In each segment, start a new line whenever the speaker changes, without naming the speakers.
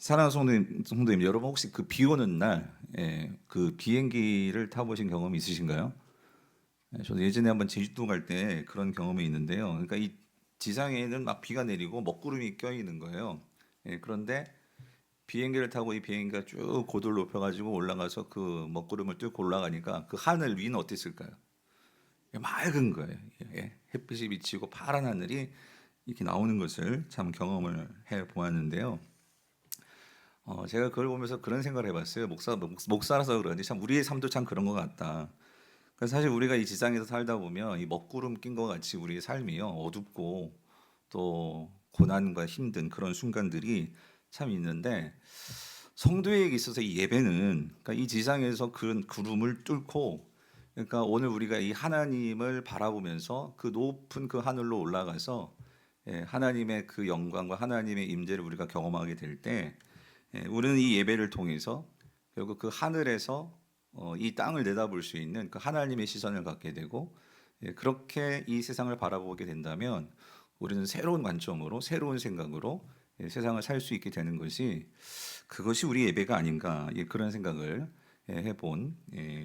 사랑하는 성도님, 여러분 혹시 그 비 오는 날, 그 비행기를 타보신 경험이 있으신가요? 저도 예전에 한번 제주도 갈 때 그런 경험이 있는데요. 그러니까 이 지상에는 막 비가 내리고 먹구름이 껴 있는 거예요. 그런데 비행기를 타고 이 비행기가 쭉 고도를 높여가지고 올라가서 그 먹구름을 뚫고 올라가니까 그 하늘 위는 어땠을까요? 맑은 거예요. 햇빛이 비치고 파란 하늘이 이렇게 나오는 것을 참 경험을 해 보았는데요. 제가 그걸 보면서 그런 생각을 해봤어요. 목사라서 그런지 참 우리의 삶도 참 그런 것 같다. 그래서 사실 우리가 이 지상에서 살다 보면 이 먹구름 낀 것 같이 우리의 삶이요 어둡고 또 고난과 힘든 그런 순간들이 참 있는데 성도에게 있어서 이 예배는 그러니까 이 지상에서 그 구름을 뚫고 그러니까 오늘 우리가 이 하나님을 바라보면서 그 높은 그 하늘로 올라가서 하나님의 그 영광과 하나님의 임재를 우리가 경험하게 될때 우리는 이 예배를 통해서 결국 그 하늘에서 이 땅을 내다볼 수 있는 그 하나님의 시선을 갖게 되고 그렇게 이 세상을 바라보게 된다면 우리는 새로운 관점으로 새로운 생각으로 세상을 살 수 있게 되는 것이 그것이 우리 예배가 아닌가 그런 생각을 해본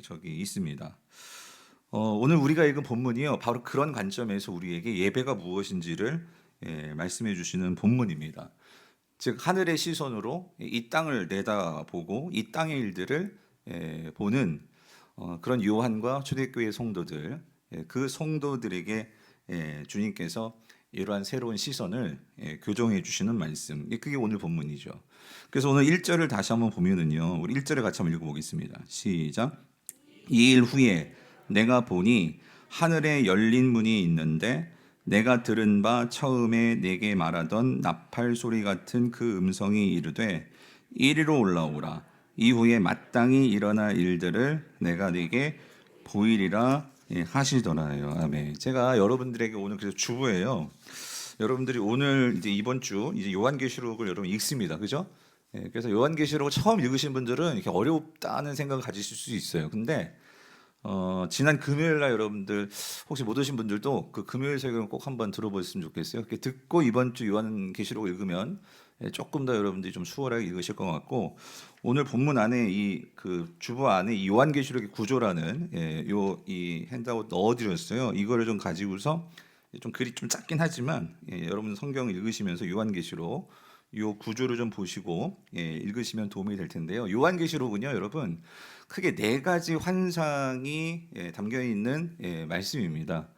적이 있습니다. 오늘 우리가 읽은 본문이요 바로 그런 관점에서 우리에게 예배가 무엇인지를 말씀해 주시는 본문입니다. 즉 하늘의 시선으로 이 땅을 내다보고 이 땅의 일들을 보는 그런 요한과 초대교회 성도들 그 성도들에게 주님께서 이러한 새로운 시선을 교정해 주시는 말씀 그게 오늘 본문이죠. 그래서 오늘 1절을 다시 한번 보면은요 우리 1절을 같이 한번 읽어보겠습니다. 시작. 2일 후에 내가 보니 하늘에 열린 문이 있는데 내가 들은 바 처음에 내게 말하던 나팔 소리 같은 그 음성이 이르되 이리로 올라오라. 이후에 마땅히 일어날 일들을 내가 네게 보이리라 하시더라요. 아멘. 제가 여러분들에게 오늘 그래서 주보예요. 여러분들이 오늘 이제 이번 주 이제 요한계시록을 여러분 읽습니다. 그죠? 그래서 요한계시록을 처음 읽으신 분들은 이렇게 어렵다는 생각을 가지실 수 있어요. 근데 지난 금요일 날 여러분들 혹시 못 오신 분들도 그 금요일 설교는 꼭 한번 들어보셨으면 좋겠어요. 이렇게 듣고 이번 주 요한계시록을 읽으면 조금 더 여러분들이 좀 수월하게 읽으실 것 같고 오늘 본문 안에 이 그 주보 안에 이 요한계시록의 구조라는 요 이 핸드아웃 넣어드렸어요. 이거를 좀 가지고서 좀 글이 좀 작긴 하지만 여러분 성경 읽으시면서 요한계시록 요 구조를 좀 보시고 읽으시면 도움이 될 텐데요. 요한계시록은요, 여러분 크게 네 가지 환상이 담겨 있는 말씀입니다.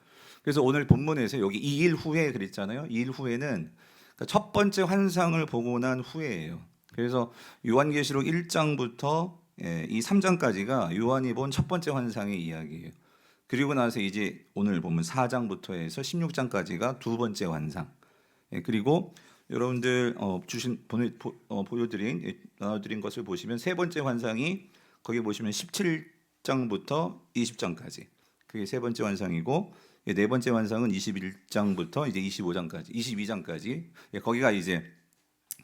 그래서 오늘 본문에서 여기 2일 후에 그랬잖아요. 2일 후에는 그러니까 첫 번째 환상을 보고 난 후에예요. 그래서 요한계시록 1장부터 이 3장까지가 요한이 본 첫 번째 환상의 이야기예요. 그리고 나서 이제 오늘 보면 4장부터 해서 16장까지가 두 번째 환상. 그리고 여러분들 보여드린 나눠드린 것을 보시면 세 번째 환상이 거기 보시면 17장부터 20장까지 그게 세 번째 환상이고 네 번째 환상은 21장부터 이제 25장까지 22장까지 거기가 이제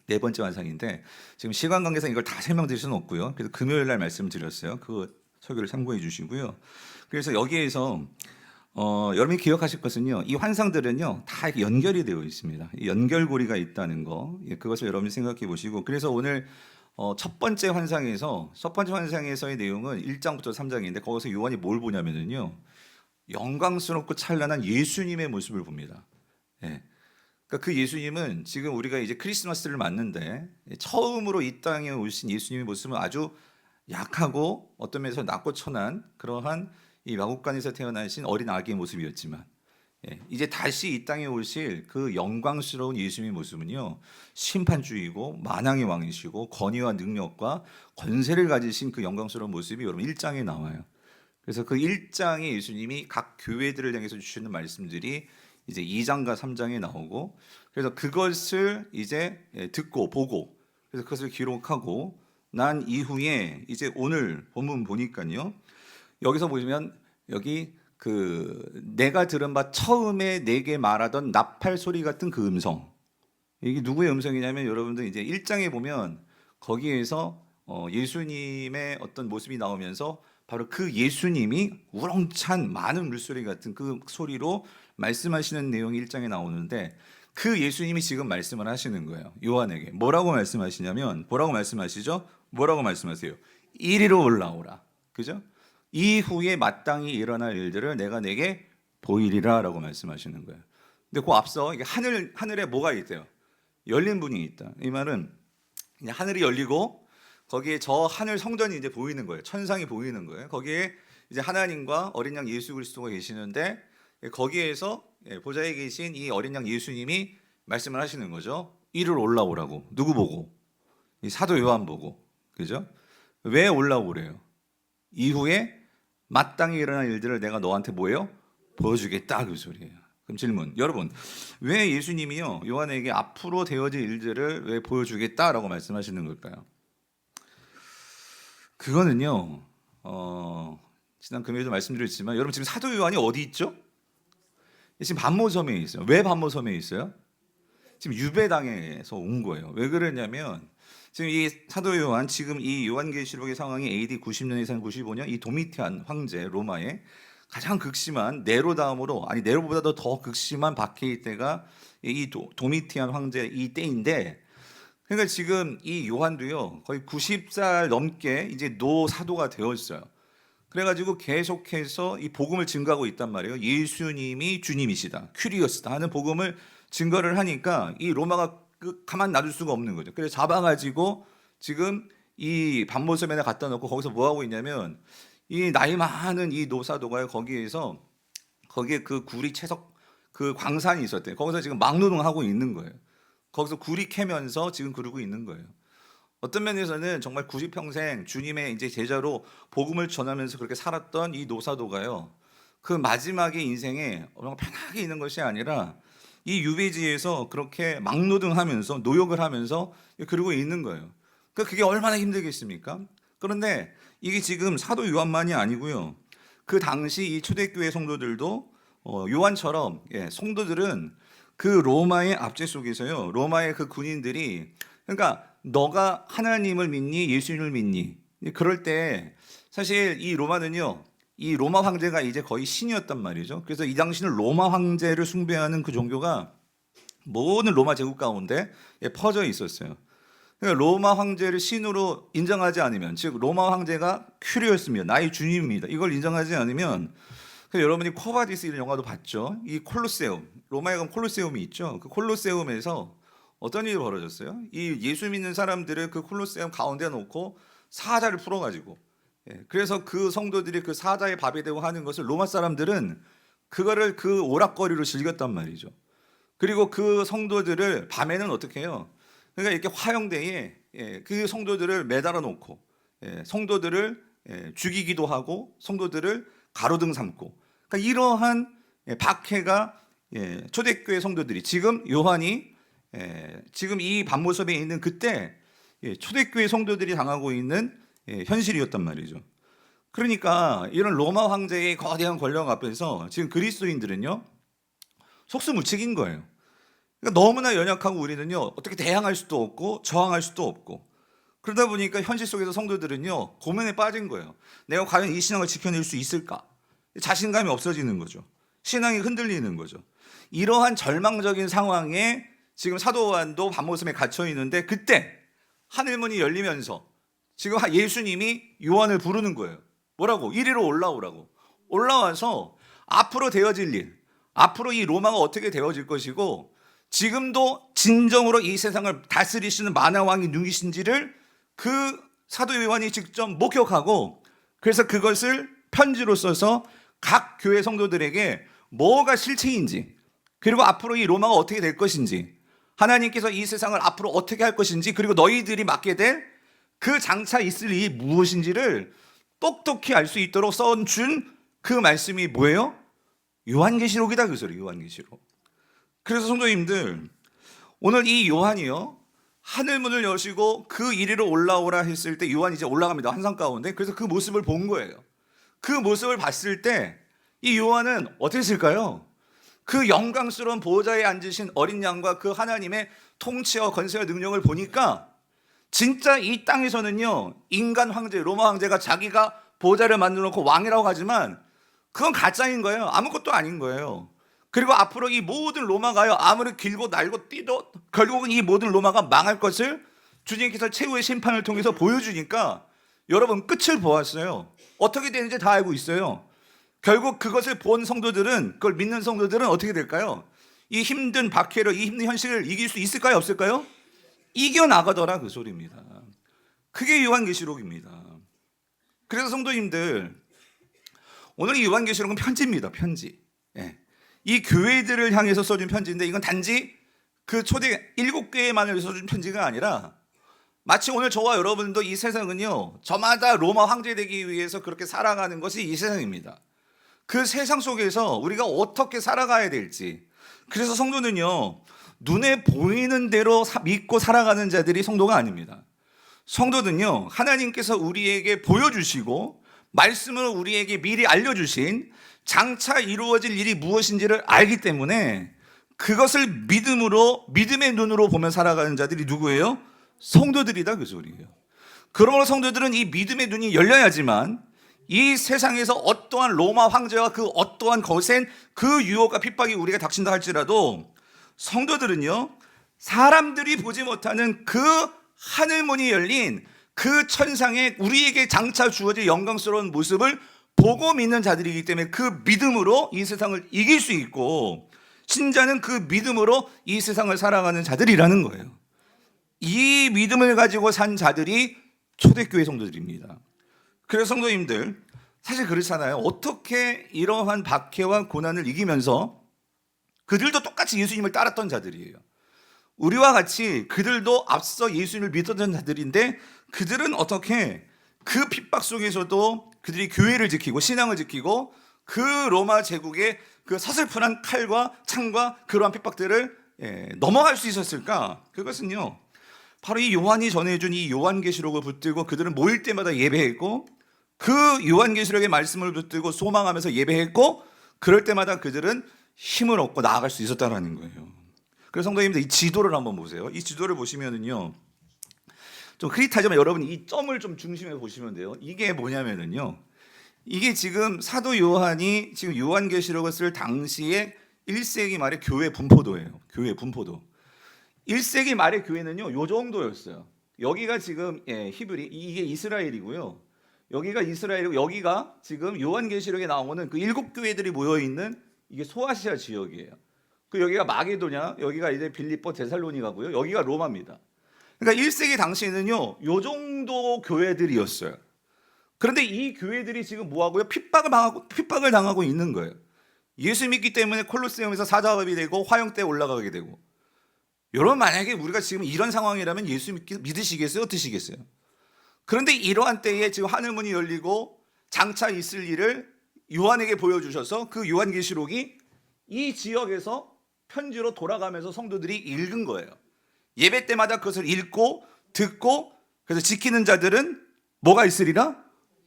네 번째 환상인데 지금 시간 관계상 이걸 다 설명드릴 수는 없고요. 그래서 금요일 날 말씀드렸어요. 그 설교를 참고해 주시고요. 그래서 여기에서 여러분이 기억하실 것은요, 이 환상들은요 다 연결이 되어 있습니다. 연결고리가 있다는 거, 그것을 여러분이 생각해 보시고, 그래서 오늘 첫 번째 환상에서의 내용은 1장부터 3장인데 거기서 요한이 뭘 보냐면은요, 영광스럽고 찬란한 예수님의 모습을 봅니다. 예. 그러니까 그 예수님은 지금 우리가 이제 크리스마스를 맞는데 처음으로 이 땅에 오신 예수님의 모습은 아주 약하고 어떤 면에서 낮고 천한 그러한 이 마국간에서 태어나신 어린 아기의 모습이었지만 이제 다시 이 땅에 오실 그 영광스러운 예수님의 모습은요 심판주의고 만왕의 왕이시고 권위와 능력과 권세를 가지신 그 영광스러운 모습이 여러분 1장에 나와요. 그래서 그 1장의 예수님이 각 교회들을 향해서 주시는 말씀들이 이제 2장과 3장에 나오고 그래서 그것을 이제 듣고 보고 그래서 그것을 기록하고 난 이후에 이제 오늘 본문 보니까요. 여기서 보시면 여기 그 내가 들은 바 처음에 내게 말하던 나팔 소리 같은 그 음성. 이게 누구의 음성이냐면 여러분들 이제 1장에 보면 거기에서 예수님의 어떤 모습이 나오면서 바로 그 예수님이 우렁찬 많은 물소리 같은 그 소리로 말씀하시는 내용이 1장에 나오는데 그 예수님이 지금 말씀을 하시는 거예요. 요한에게 뭐라고 말씀하시냐면, 뭐라고 말씀하시죠? 뭐라고 말씀하세요? 이리로 올라오라. 그죠? 이후에 마땅히 일어날 일들을 내가 내게 보이리라 라고 말씀하시는 거예요. 근데 그 앞서 이게 하늘에 뭐가 있대요? 열린 문이 있다. 이 말은 이제 하늘이 열리고 거기에 저 하늘 성전이 이제 보이는 거예요. 천상이 보이는 거예요. 거기에 이제 하나님과 어린 양 예수 그리스도가 계시는데, 거기에서 보좌에 계신 이 어린 양 예수님이 말씀을 하시는 거죠. 이리로 올라오라고. 누구 보고? 이 사도 요한 보고. 그죠? 왜 올라오래요? 이후에 마땅히 일어날 일들을 내가 너한테 뭐예요? 보여주겠다, 그 소리예요. 그럼 질문, 여러분, 왜 예수님이요 요한에게 앞으로 되어질 일들을 왜 보여주겠다라고 말씀하시는 걸까요? 그거는요, 지난 금요일도 말씀드렸지만, 여러분 지금 사도 요한이 어디 있죠? 지금 반모섬에 있어요. 왜 반모섬에 있어요? 지금 유배당에서 온 거예요. 왜 그러냐면, 지금 이 사도 요한, 지금 이 요한계시록의 상황이 AD 90년에서 95년 이 도미티안 황제 로마의 가장 극심한 네로 다음으로, 아니 네로보다도 더 극심한 박해의 때가 이 도미티안 황제 이 때인데, 그러니까 지금 이 요한도요 거의 90살 넘게 이제 노 사도가 되었어요. 그래가지고 계속해서 이 복음을 증거하고 있단 말이에요. 예수님이 주님이시다, 큐리오스다 하는 복음을 증거를 하니까 이 로마가 가만 놔둘 수가 없는 거죠. 그래서 잡아가지고 지금 이 반모섬에 갖다 놓고 거기서 뭐 하고 있냐면, 이 나이 많은 이 노사도가 거기에서, 거기에 그 구리 채석 그 광산이 있었대요. 거기서 지금 막노동하고 있는 거예요. 거기서 구리 캐면서 지금 그러고 있는 거예요. 어떤 면에서는 정말 90평생 주님의 이제 제자로 복음을 전하면서 그렇게 살았던 이 노사도가요, 그 마지막에 인생에 편하게 있는 것이 아니라 이 유배지에서 그렇게 막노동하면서 노역을 하면서 그러고 있는 거예요. 그러니까 그게 얼마나 힘들겠습니까? 그런데 이게 지금 사도 요한만이 아니고요, 그 당시 이 초대교회 성도들도 요한처럼, 성도들은 그 로마의 압제 속에서요, 로마의 그 군인들이, 그러니까 너가 하나님을 믿니 예수님을 믿니, 그럴 때 사실 이 로마는요, 이 로마 황제가 이제 거의 신이었단 말이죠. 그래서 이 당시는 로마 황제를 숭배하는 그 종교가 모든 로마 제국 가운데 퍼져 있었어요. 그러니까 로마 황제를 신으로 인정하지 않으면, 즉 로마 황제가 큐리오스입니다, 나의 주님입니다, 이걸 인정하지 않으면, 여러분이 코바디스 이런 영화도 봤죠. 이 콜로세움, 로마에 가면 콜로세움이 있죠. 그 콜로세움에서 어떤 일이 벌어졌어요? 이 예수 믿는 사람들을 그 콜로세움 가운데 놓고 사자를 풀어가지고, 그래서 그 성도들이 그 사자의 밥이 되고 하는 것을 로마 사람들은 그거를 그 오락거리로 즐겼단 말이죠. 그리고 그 성도들을 밤에는 어떻게 해요? 그러니까 이렇게 화형대에 그 성도들을 매달아 놓고 성도들을 죽이기도 하고 성도들을 가로등 삼고, 그러니까 이러한 박해가 초대교회 성도들이, 지금 요한이 지금 이 반모섬에 있는 그때 초대교회 성도들이 당하고 있는 현실이었단 말이죠. 그러니까 이런 로마 황제의 거대한 권력 앞에서 지금 그리스도인들은요 속수무책인 거예요. 그러니까 너무나 연약하고 우리는요 어떻게 대항할 수도 없고 저항할 수도 없고, 그러다 보니까 현실 속에서 성도들은요 고민에 빠진 거예요. 내가 과연 이 신앙을 지켜낼 수 있을까? 자신감이 없어지는 거죠. 신앙이 흔들리는 거죠. 이러한 절망적인 상황에 지금 사도 요한도 반모섬에 갇혀 있는데, 그때 하늘문이 열리면서 지금 예수님이 요한을 부르는 거예요. 뭐라고? 이리로 올라오라고. 올라와서 앞으로 되어질 일, 앞으로 이 로마가 어떻게 되어질 것이고, 지금도 진정으로 이 세상을 다스리시는 만화왕이 누구신지를 그 사도 요한이 직접 목격하고, 그래서 그것을 편지로 써서 각 교회 성도들에게 뭐가 실체인지, 그리고 앞으로 이 로마가 어떻게 될 것인지, 하나님께서 이 세상을 앞으로 어떻게 할 것인지, 그리고 너희들이 맡게 될 그 장차 있을 일이 무엇인지를 똑똑히 알 수 있도록 써준 그 말씀이 뭐예요? 요한계시록이다, 그 소리. 요한계시록. 그래서 성도님들, 오늘 이 요한이요 하늘문을 여시고 그 이리로 올라오라 했을 때 요한이 이제 올라갑니다, 환상 가운데. 그래서 그 모습을 본 거예요. 그 모습을 봤을 때 이 요한은 어땠을까요? 그 영광스러운 보좌에 앉으신 어린 양과 그 하나님의 통치와 권세와 능력을 보니까 진짜 이 땅에서는요 인간 황제, 로마 황제가 자기가 보좌를 만들어 놓고 왕이라고 하지만 그건 가짜인 거예요. 아무것도 아닌 거예요. 그리고 앞으로 이 모든 로마가요, 아무리 길고 날고 뛰도 결국은 이 모든 로마가 망할 것을 주님께서 최후의 심판을 통해서 보여주니까 여러분 끝을 보았어요. 어떻게 되는지 다 알고 있어요. 결국 그것을 본 성도들은, 그걸 믿는 성도들은 어떻게 될까요? 이 힘든 박해를, 이 힘든 현실을 이길 수 있을까요? 없을까요? 이겨나가더라, 그 소리입니다. 그게 요한계시록입니다. 그래서 성도님들, 오늘 이 요한계시록은 편지입니다. 편지. 예. 이 교회들을 향해서 써준 편지인데, 이건 단지 그 초대 7교회만을 위해서 써준 편지가 아니라 마치 오늘 저와 여러분도 이 세상은요, 저마다 로마 황제 되기 위해서 그렇게 살아가는 것이 이 세상입니다. 그 세상 속에서 우리가 어떻게 살아가야 될지, 그래서 성도는요, 눈에 보이는 대로 믿고 살아가는 자들이 성도가 아닙니다. 성도는요, 하나님께서 우리에게 보여주시고 말씀을 우리에게 미리 알려주신 장차 이루어질 일이 무엇인지를 알기 때문에 그것을 믿음으로, 믿음의 눈으로 보며 살아가는 자들이 누구예요? 성도들이다, 그 소리예요. 그러므로 성도들은 이 믿음의 눈이 열려야지만 이 세상에서 어떠한 로마 황제와 그 어떠한 거센 그 유혹과 핍박이 우리가 닥친다 할지라도 성도들은요, 사람들이 보지 못하는 그 하늘문이 열린 그 천상에 우리에게 장차 주어질 영광스러운 모습을 보고 믿는 자들이기 때문에 그 믿음으로 이 세상을 이길 수 있고, 신자는 그 믿음으로 이 세상을 살아가는 자들이라는 거예요. 이 믿음을 가지고 산 자들이 초대교회 성도들입니다. 그래서 성도님들, 사실 그렇잖아요. 어떻게 이러한 박해와 고난을 이기면서 그들도 똑같이 예수님을 따랐던 자들이에요. 우리와 같이 그들도 앞서 예수님을 믿었던 자들인데, 그들은 어떻게 그 핍박 속에서도 그들이 교회를 지키고 신앙을 지키고 그 로마 제국의 그 서슬픈한 칼과 창과 그러한 핍박들을 넘어갈 수 있었을까? 그것은요, 바로 이 요한이 전해준 이 요한계시록을 붙들고 그들은 모일 때마다 예배했고, 그 요한계시록의 말씀을 붙들고 소망하면서 예배했고, 그럴 때마다 그들은 힘을 얻고 나아갈 수 있었다는 거예요. 그래서 성도님들, 이 지도를 한번 보세요. 이 지도를 보시면은요, 좀 흐릿하지만 여러분 이 점을 좀 중심에 보시면 돼요. 이게 뭐냐면은요, 이게 지금 사도 요한이 지금 요한계시록을 쓸 당시에 1세기 말의 교회 분포도예요. 교회 분포도. 1세기 말의 교회는요, 요 정도였어요. 여기가 지금 히브리, 이게 이스라엘이고요. 여기가 이스라엘이고, 여기가 지금 요한계시록에 나오는 그 7교회들이 모여 있는 이게 소아시아 지역이에요. 그 여기가 마게도냐, 여기가 이제 빌립보, 데살로니가고요. 여기가 로마입니다. 그러니까 1세기 당시에는요, 요 정도 교회들이었어요. 그런데 이 교회들이 지금 뭐 하고요? 핍박을 당하고 있는 거예요. 예수 믿기 때문에 콜로세움에서 사자업이 되고 화형대에 올라가게 되고. 여러분, 만약에 우리가 지금 이런 상황이라면 예수 믿으시겠어요? 어떠시겠어요? 그런데 이러한 때에 지금 하늘문이 열리고 장차 있을 일을 요한에게 보여주셔서 그 요한계시록이 이 지역에서 편지로 돌아가면서 성도들이 읽은 거예요. 예배 때마다 그것을 읽고 듣고, 그래서 지키는 자들은 뭐가 있으리라?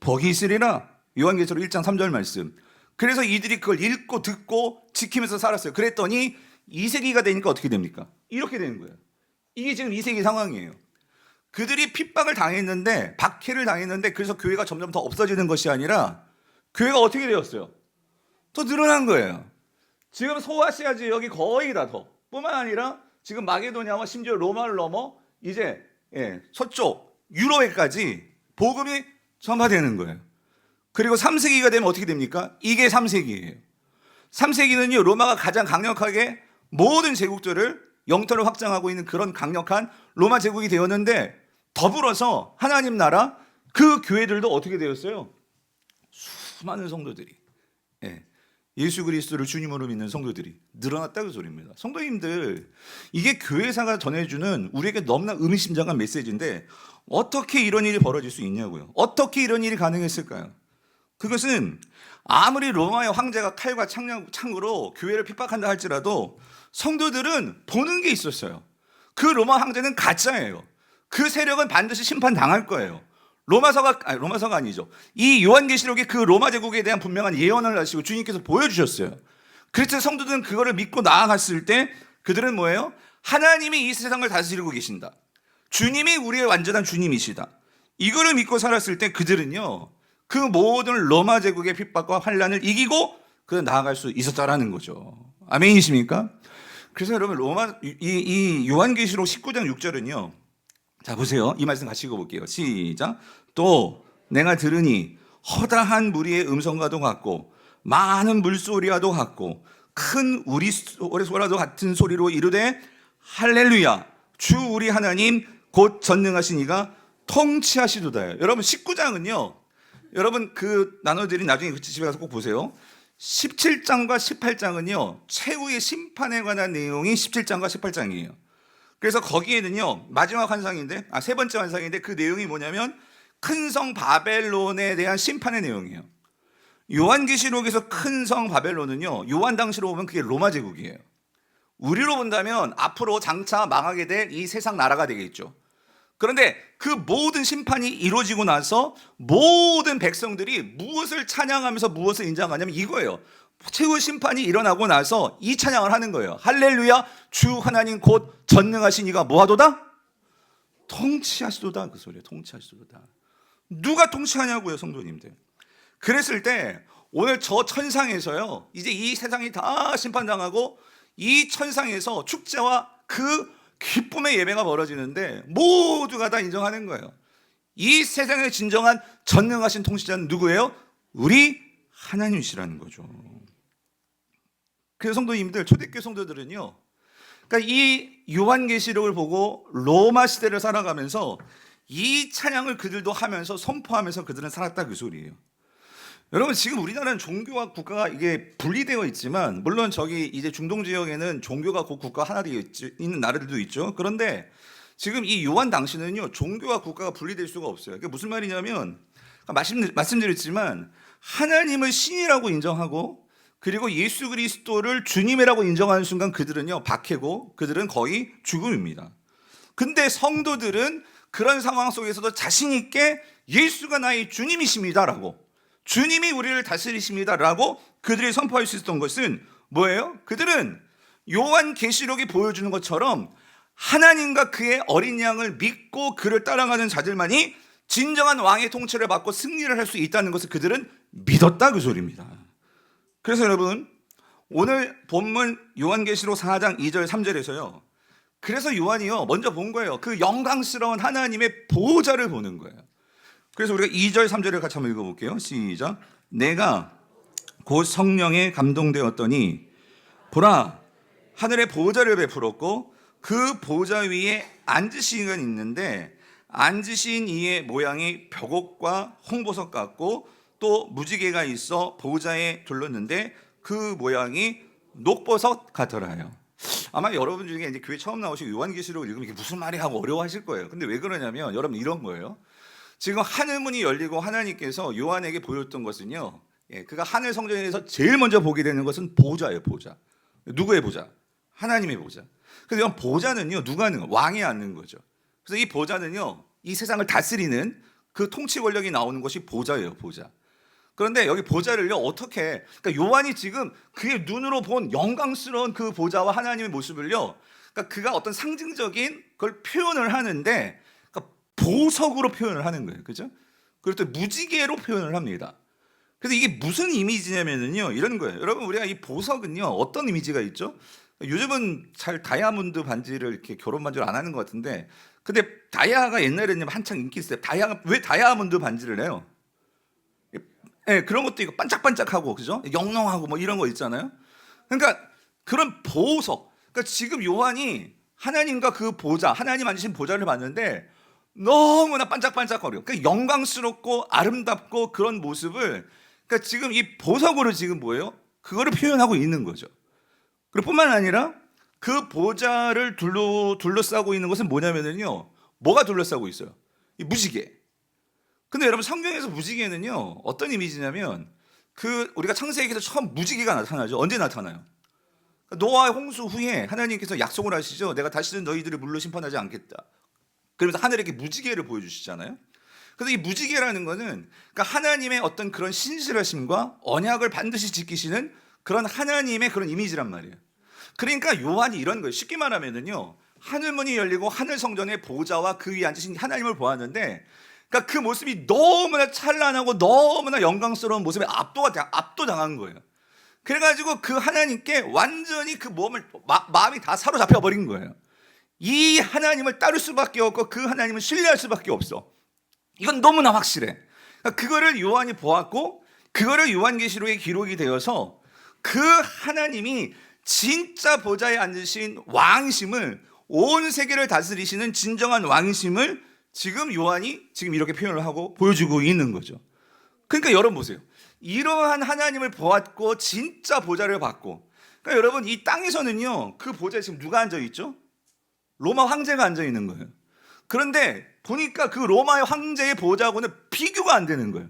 복이 있으리라. 요한계시록 1장 3절 말씀. 그래서 이들이 그걸 읽고 듣고 지키면서 살았어요. 그랬더니 2세기가 되니까 어떻게 됩니까? 이렇게 되는 거예요. 이게 지금 2세기 상황이에요. 그들이 핍박을 당했는데, 박해를 당했는데, 그래서 교회가 점점 더 없어지는 것이 아니라 교회가 어떻게 되었어요? 더 늘어난 거예요. 지금 소아시아 지역이 거의 다 더 뿐만 아니라 지금 마게도냐와 심지어 로마를 넘어 이제 서쪽 유럽에까지 복음이 전파되는 거예요. 그리고 3세기가 되면 어떻게 됩니까? 이게 3세기예요. 3세기는요, 로마가 가장 강력하게 모든 제국들을 영토를 확장하고 있는 그런 강력한 로마 제국이 되었는데, 더불어서 하나님 나라 그 교회들도 어떻게 되었어요? 수많은 성도들이, 예수 그리스도를 주님으로 믿는 성도들이 늘어났다는 소리입니다. 성도님들, 이게 교회사가 전해주는 우리에게 너무나 의미심장한 메시지인데, 어떻게 이런 일이 벌어질 수 있냐고요. 어떻게 이런 일이 가능했을까요? 그것은 아무리 로마의 황제가 칼과 창으로 교회를 핍박한다 할지라도 성도들은 보는 게 있었어요. 그 로마 황제는 가짜예요. 그 세력은 반드시 심판당할 거예요. 로마서가 아니죠. 이 요한계시록이 그 로마 제국에 대한 분명한 예언을 하시고 주님께서 보여주셨어요. 그래서 성도들은 그거를 믿고 나아갔을 때 그들은 뭐예요? 하나님이 이 세상을 다스리고 계신다. 주님이 우리의 완전한 주님이시다. 이거를 믿고 살았을 때 그들은요, 그 모든 로마 제국의 핍박과 환란을 이기고 그들 나아갈 수 있었다라는 거죠. 아멘이십니까? 그래서 여러분 이 요한계시록 19장 6절은요. 자 보세요. 이 말씀 같이 읽어볼게요. 시작. 또 내가 들으니 허다한 무리의 음성과도 같고 많은 물소리와도 같고 큰 우리 소리와도 같은 소리로 이르되 할렐루야 주 우리 하나님 곧 전능하신 이가 통치하시도다. 여러분 19장은요. 여러분 그 나눠드린 나중에 그 집에 가서 꼭 보세요. 17장과 18장은요. 최후의 심판에 관한 내용이 17장과 18장이에요. 그래서 거기에는요. 마지막 환상인데 세 번째 환상인데 그 내용이 뭐냐면 큰 성 바벨론에 대한 심판의 내용이에요. 요한계시록에서 큰 성 바벨론은요. 요한 당시로 보면 그게 로마 제국이에요. 우리로 본다면 앞으로 장차 망하게 될 이 세상 나라가 되겠죠. 그런데 그 모든 심판이 이루어지고 나서 모든 백성들이 무엇을 찬양하면서 무엇을 인정하냐면 이거예요. 최후 심판이 일어나고 나서 이 찬양을 하는 거예요. 할렐루야 주 하나님 곧 전능하신 이가 뭐하도다? 통치하시도다. 그 소리예요. 통치하시도다. 누가 통치하냐고요, 성도님들. 그랬을 때 오늘 저 천상에서요. 이제 이 세상이 다 심판당하고 이 천상에서 축제와 그 기쁨의 예배가 벌어지는데 모두가 다 인정하는 거예요. 이 세상의 진정한 전능하신 통치자는 누구예요? 우리 하나님이시라는 거죠. 그래서 성도님들, 초대교회 성도들은요. 그러니까 이 요한계시록을 보고 로마 시대를 살아가면서 이 찬양을 그들도 하면서 선포하면서 그들은 살았다 그 소리예요. 여러분 지금 우리나라는 종교와 국가가 이게 분리되어 있지만 물론 저기 이제 중동 지역에는 종교가 곧 국가 하나 되어 있는 나라들도 있죠. 그런데 지금 이 요한 당시는요 종교와 국가가 분리될 수가 없어요. 그게 무슨 말이냐면 말씀드렸지만 하나님을 신이라고 인정하고 그리고 예수 그리스도를 주님이라고 인정하는 순간 그들은요 박해고 그들은 거의 죽음입니다. 근데 성도들은 그런 상황 속에서도 자신 있게 예수가 나의 주님이십니다라고 주님이 우리를 다스리십니다라고 그들이 선포할 수 있었던 것은 뭐예요? 그들은 요한계시록이 보여주는 것처럼 하나님과 그의 어린 양을 믿고 그를 따라가는 자들만이 진정한 왕의 통치를 받고 승리를 할 수 있다는 것을 그들은 믿었다 그 소리입니다. 그래서 여러분 오늘 본문 요한계시록 4장 2절 3절에서요. 그래서 요한이요 먼저 본 거예요. 그 영광스러운 하나님의 보호자를 보는 거예요. 그래서 우리가 2절 3절을 같이 한번 읽어볼게요. 시작. 내가 곧 성령에 감동되었더니 보라 하늘의 보호자를 베풀었고 그 보호자 위에 앉으신 이가 있는데 앉으신 이의 모양이 벽옥과 홍보석 같고 또 무지개가 있어 보호자에 둘렀는데 그 모양이 녹보석 같더라요. 아마 여러분 중에 이제 교회 처음 나오시고 요한계시록을 읽으면 이게 무슨 말이 하고 어려워하실 거예요. 근데 왜 그러냐면 여러분 이런 거예요. 지금 하늘문이 열리고 하나님께서 요한에게 보였던 것은요. 그가 하늘 성전에서 제일 먼저 보게 되는 것은 보좌예요. 보좌. 누구의 보좌? 하나님의 보좌. 그래서 이런 보좌는요. 누가 하는 거예요? 왕이 앉는 거죠. 그래서 이 보좌는요. 이 세상을 다스리는 그 통치 권력이 나오는 것이 보좌예요. 보좌. 그런데 여기 보좌를요. 어떻게 그러니까 요한이 지금 그의 눈으로 본 영광스러운 그 보좌와 하나님의 모습을요. 그러니까 그가 어떤 상징적인 걸 표현을 하는데 보석으로 표현을 하는 거예요. 그죠? 그리고 또 무지개로 표현을 합니다. 그래서 이게 무슨 이미지냐면요. 이런 거예요. 여러분, 우리가 이 보석은요. 어떤 이미지가 있죠? 요즘은 잘 다이아몬드 반지를 이렇게 결혼 반지를 안 하는 것 같은데, 근데 다이아가 옛날에는 한창 인기 있어요. 다이아가 왜 다이아몬드 반지를 해요? 예, 그런 것도 있고 반짝반짝하고, 그죠? 영롱하고 뭐 이런 거 있잖아요. 그러니까 그런 보석. 그러니까 지금 요한이 하나님과 그 보좌, 하나님 앉으신 보좌를 봤는데 너무나 반짝반짝거려. 그러니까 영광스럽고 아름답고 그런 모습을 그러니까 지금 이 보석으로 지금 뭐예요? 그거를 표현하고 있는 거죠. 그리고 뿐만 아니라 그 보좌를 둘러싸고 있는 것은 뭐냐면요. 뭐가 둘러싸고 있어요? 이 무지개. 근데 여러분 성경에서 무지개는요. 어떤 이미지냐면 그 우리가 창세기에서 처음 무지개가 나타나죠. 언제 나타나요? 노아의 홍수 후에 하나님께서 약속을 하시죠. 내가 다시는 너희들을 물로 심판하지 않겠다. 그러면서 하늘에게 무지개를 보여주시잖아요. 그래서 이 무지개라는 것은 그러니까 하나님의 어떤 그런 신실하심과 언약을 반드시 지키시는 그런 하나님의 그런 이미지란 말이에요. 그러니까 요한이 이런 거예요. 쉽게 말하면은요, 하늘문이 열리고 하늘 성전의 보좌와 그 위에 앉으신 하나님을 보았는데, 그러니까 그 모습이 너무나 찬란하고 너무나 영광스러운 모습에 압도당한 거예요. 그래가지고 그 하나님께 완전히 그 마음이 다 사로잡혀 버린 거예요. 이 하나님을 따를 수밖에 없고 그 하나님을 신뢰할 수밖에 없어. 이건 너무나 확실해. 그거를 요한이 보았고 그거를 요한계시록에 기록이 되어서 그 하나님이 진짜 보좌에 앉으신 왕이심을, 온 세계를 다스리시는 진정한 왕이심을 지금 요한이 지금 이렇게 표현을 하고 보여주고 있는 거죠. 그러니까 여러분 보세요. 이러한 하나님을 보았고 진짜 보좌를 받고, 그러니까 여러분 이 땅에서는요 그 보좌에 지금 누가 앉아 있죠? 로마 황제가 앉아 있는 거예요. 그런데 보니까 그 로마의 황제의 보좌하고는 비교가 안 되는 거예요.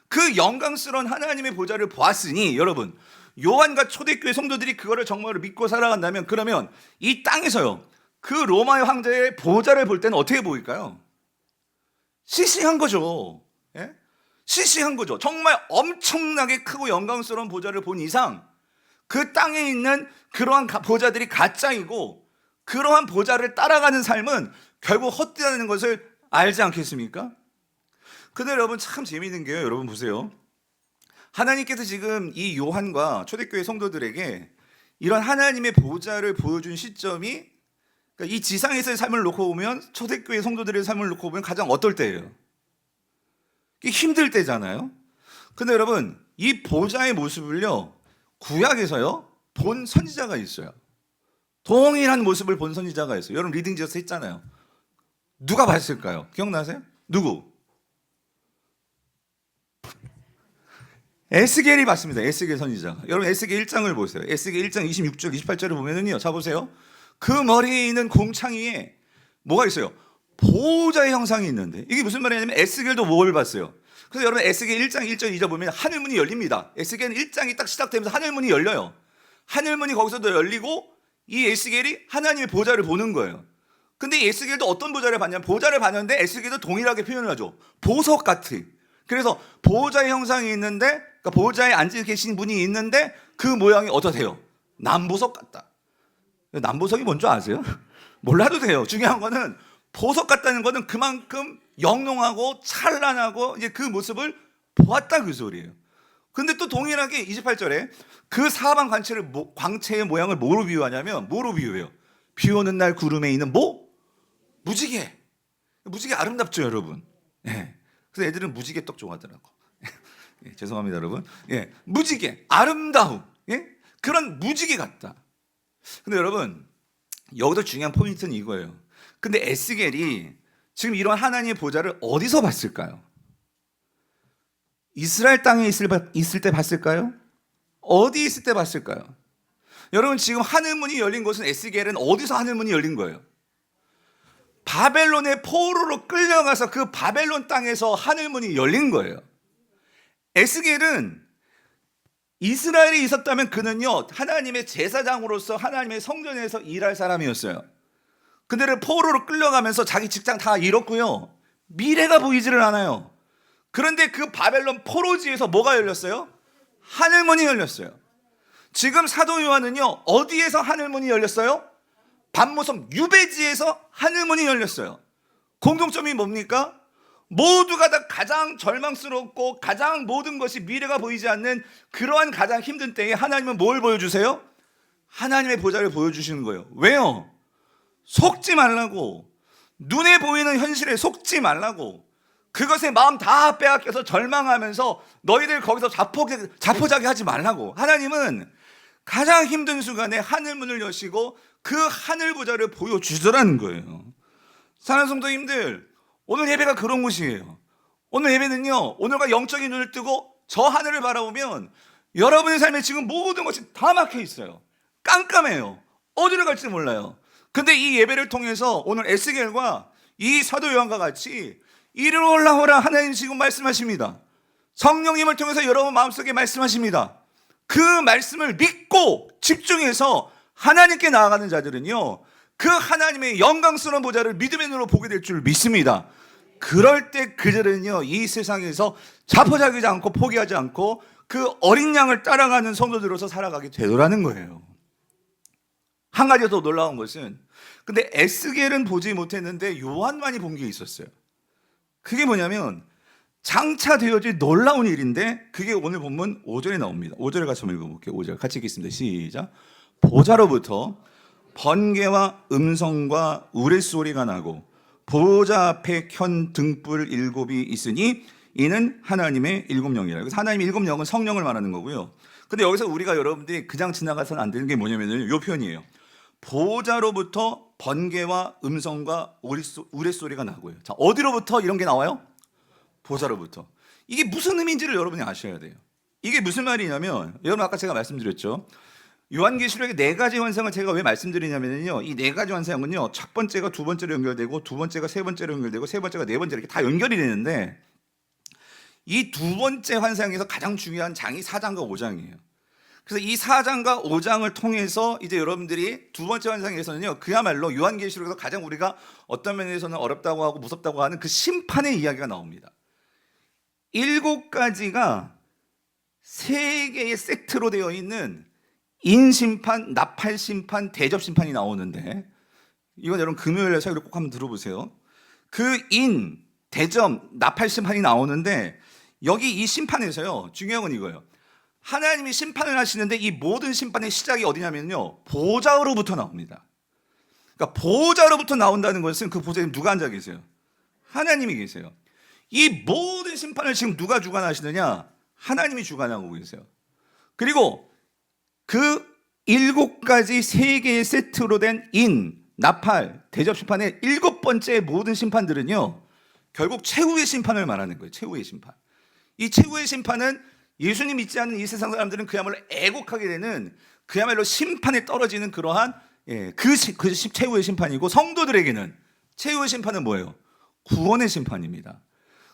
그 영광스러운 하나님의 보좌를 보았으니 여러분, 요한과 초대교회 성도들이 그거를 정말로 믿고 살아간다면, 그러면 이 땅에서요 그 로마의 황제의 보좌를 볼 때는 어떻게 보일까요? 시시한 거죠. 예? 시시한 거죠. 정말 엄청나게 크고 영광스러운 보좌를 본 이상 그 땅에 있는 그러한 보좌들이 가짜이고, 그러한 보좌를 따라가는 삶은 결국 헛되다는 것을 알지 않겠습니까? 근데 여러분 참 재미있는 게요, 여러분 보세요. 하나님께서 지금 이 요한과 초대교회 성도들에게 이런 하나님의 보좌를 보여준 시점이, 그러니까 이 지상에서의 삶을 놓고 보면, 초대교회 성도들의 삶을 놓고 보면 가장 어떨 때예요? 힘들 때잖아요. 근데 여러분 이 보좌의 모습을요 구약에서요 본 선지자가 있어요. 동일한 모습을 본 선지자가 있어요. 여러분 리딩지어스 했잖아요. 누가 봤을까요? 기억나세요? 누구? 에스겔이 봤습니다. 에스겔 선지자. 여러분 에스겔 1장을 보세요. 에스겔 1장 26절 28절을 보면은요, 자 보세요. 그 머리에 있는 공창 위에 뭐가 있어요? 보호자의 형상이 있는데, 이게 무슨 말이냐면 에스겔도 뭘 봤어요? 그래서 여러분 에스겔 1장 1절 2절 보면 하늘문이 열립니다. 에스겔 1장이 딱 시작되면서 하늘문이 열려요. 하늘문이 거기서도 열리고 이 에스겔이 하나님의 보좌를 보는 거예요. 근데 이 에스겔도 어떤 보좌를 봤냐면, 보좌를 봤는데 에스겔도 동일하게 표현을 하죠. 보석 같은. 그래서 보호자의 형상이 있는데, 그러니까 보호자에 앉아 계신 분이 있는데 그 모양이 어떠세요? 남보석 같다. 남보석이 뭔지 아세요? 몰라도 돼요. 중요한 거는 보석 같다는 거는 그만큼 영롱하고 찬란하고 이제 그 모습을 보았다 그 소리예요. 근데 또 동일하게 28절에 그 사방 광채의 모양을 뭐로 비유하냐면, 뭐로 비유해요? 비 오는 날 구름에 있는 무지개. 무지개 아름답죠 여러분. 예. 그래서 애들은 무지개 떡 좋아하더라고. 예, 죄송합니다 여러분. 예, 무지개 아름다움. 예? 그런 무지개 같다. 근데 여러분 여기서 중요한 포인트는 이거예요. 근데 에스겔이 지금 이런 하나님의 보좌를 어디서 봤을까요? 이스라엘 땅에 있을 때 봤을까요? 어디 있을 때 봤을까요? 여러분 지금 하늘문이 열린 곳은, 에스겔은 어디서 하늘문이 열린 거예요? 바벨론의 포로로 끌려가서 그 바벨론 땅에서 하늘문이 열린 거예요. 에스겔은 이스라엘에 있었다면 그는요 하나님의 제사장으로서 하나님의 성전에서 일할 사람이었어요. 그들을 포로로 끌려가면서 자기 직장 다 잃었고요, 미래가 보이지를 않아요. 그런데 그 바벨론 포로지에서 뭐가 열렸어요? 하늘문이 열렸어요. 지금 사도 요한은요 어디에서 하늘문이 열렸어요? 반모섬 유배지에서 하늘문이 열렸어요. 공통점이 뭡니까? 모두가 다 가장 절망스럽고 가장 모든 것이 미래가 보이지 않는 그러한 가장 힘든 때에 하나님은 뭘 보여주세요? 하나님의 보좌를 보여주시는 거예요. 왜요? 속지 말라고. 눈에 보이는 현실에 속지 말라고. 그것에 마음 다 빼앗겨서 절망하면서 너희들 거기서 자포자기 하지 말라고. 하나님은 가장 힘든 순간에 하늘문을 여시고 그 하늘 보좌를 보여주더라는 거예요. 사랑하는 성도님들, 오늘 예배가 그런 곳이에요. 오늘 예배는요, 오늘과 영적인 눈을 뜨고 저 하늘을 바라보면 여러분의 삶에 지금 모든 것이 다 막혀 있어요. 깜깜해요. 어디로 갈지 몰라요. 근데 이 예배를 통해서 오늘 에스겔과 이 사도 요한과 같이 이리로 올라오라 하나님 지금 말씀하십니다. 성령님을 통해서 여러분 마음속에 말씀하십니다. 그 말씀을 믿고 집중해서 하나님께 나아가는 자들은요, 그 하나님의 영광스러운 보좌를 믿음의 눈으로 보게 될 줄 믿습니다. 그럴 때 그들은요 이 세상에서 자포자기하지 않고 포기하지 않고 그 어린 양을 따라가는 성도들로서 살아가게 되더라는 거예요. 한 가지 더 놀라운 것은, 근데 에스겔은 보지 못했는데 요한만이 본 게 있었어요. 그게 뭐냐면 장차 되어질 놀라운 일인데 그게 오늘 본문 5절에 나옵니다. 5절에 같이 한번 읽어볼게요. 5절 같이 읽겠습니다. 시작. 보좌로부터 번개와 음성과 우레소리가 나고 보좌 앞에 켠 등불 7이 있으니 이는 하나님의 7영이라. 그래서 하나님의 7영은 성령을 말하는 거고요. 근데 여기서 우리가 여러분들이 그냥 지나가서는 안 되는 게 뭐냐면은 이 표현이에요. 보좌로부터 번개와 음성과 우레소리가 나고요. 자, 어디로부터 이런 게 나와요? 보좌로부터. 이게 무슨 의미인지를 여러분이 아셔야 돼요. 이게 무슨 말이냐면 여러분 아까 제가 말씀드렸죠. 요한계시록의 4가지 환상을 제가 왜 말씀드리냐면요. 이 4가지 환상은요. 첫 번째가 두 번째로 연결되고 두 번째가 세 번째로 연결되고 세 번째가 네 번째로 이렇게 다 연결이 되는데 이 두 번째 환상에서 가장 중요한 장이 4장과 5장이에요. 그래서 이 4장과 5장을 통해서 이제 여러분들이 두 번째 환상에서는요. 그야말로 요한계시록에서 가장 우리가 어떤 면에서는 어렵다고 하고 무섭다고 하는 그 심판의 이야기가 나옵니다. 7가지가 3개의 세트로 되어 있는 인심판, 나팔심판, 대접심판이 나오는데 이건 여러분 금요일에 설교를 꼭 한번 들어보세요. 그 인, 대접, 나팔심판이 나오는데 여기 이 심판에서요. 중요한 건 이거예요. 하나님이 심판을 하시는데 이 모든 심판의 시작이 어디냐면요. 보좌로부터 나옵니다. 그러니까 보좌로부터 나온다는 것은 그 보좌에 누가 앉아 계세요? 하나님이 계세요. 이 모든 심판을 지금 누가 주관하시느냐? 하나님이 주관하고 계세요. 그리고 그 7가지 3개의 세트로 된 인, 나팔, 대접심판의 7번째 모든 심판들은요. 결국 최후의 심판을 말하는 거예요. 최후의 심판. 이 최후의 심판은 예수님 믿지 않는 이 세상 사람들은 그야말로 애곡하게 되는 그야말로 심판에 떨어지는 그러한 그 최후의 심판이고 성도들에게는 최후의 심판은 뭐예요? 구원의 심판입니다.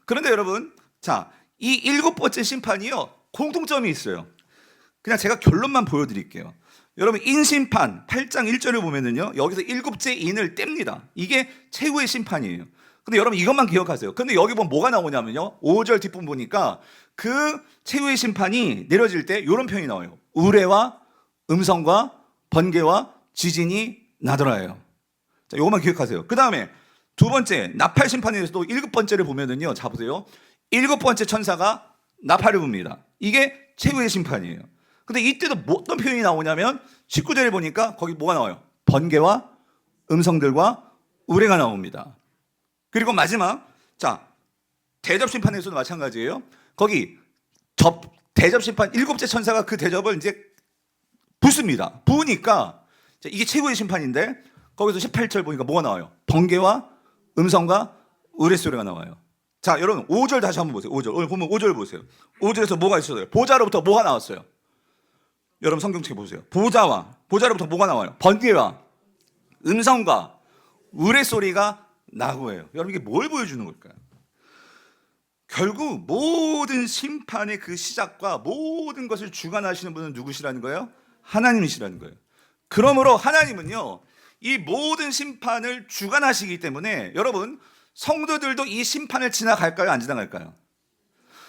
그런데 여러분, 자, 이 7번째 심판이요. 공통점이 있어요. 그냥 제가 결론만 보여드릴게요. 여러분 인심판 8장 1절을 보면은요. 여기서 7째 인을 뗍니다. 이게 최후의 심판이에요. 근데 여러분 이것만 기억하세요. 근데 여기 보면 뭐가 나오냐면요. 5절 뒷부분 보니까 그 최후의 심판이 내려질 때 이런 표현이 나와요. 우레와 음성과 번개와 지진이 나더라예요. 자, 이것만 기억하세요. 그 다음에 두 번째 나팔 심판에서도 7번째를 보면은요. 자 보세요. 7번째 천사가 나팔을 붑니다. 이게 최후의 심판이에요. 근데 이때도 어떤 표현이 나오냐면 19절에 보니까 거기 뭐가 나와요? 번개와 음성들과 우레가 나옵니다. 그리고 마지막 자 대접심판에서도 마찬가지예요. 거기 대접심판 7째 천사가 그 대접을 이제 붓습니다. 부으니까 이게 최고의 심판인데 거기서 18절 보니까 뭐가 나와요? 번개와 음성과 우레소리가 나와요. 자 여러분 5절 다시 한번 보세요. 5절 오늘 보면 5절 보세요. 5절에서 뭐가 있어요? 보좌로부터 뭐가 나왔어요? 여러분 성경책 보세요. 보좌로부터 뭐가 나와요? 번개와 음성과 우레소리가 나고예요. 여러분 이게 뭘 보여주는 걸까요? 결국 모든 심판의 그 시작과 모든 것을 주관하시는 분은 누구시라는 거예요? 하나님이시라는 거예요. 그러므로 하나님은요 이 모든 심판을 주관하시기 때문에 여러분 성도들도 이 심판을 지나갈까요? 안 지나갈까요?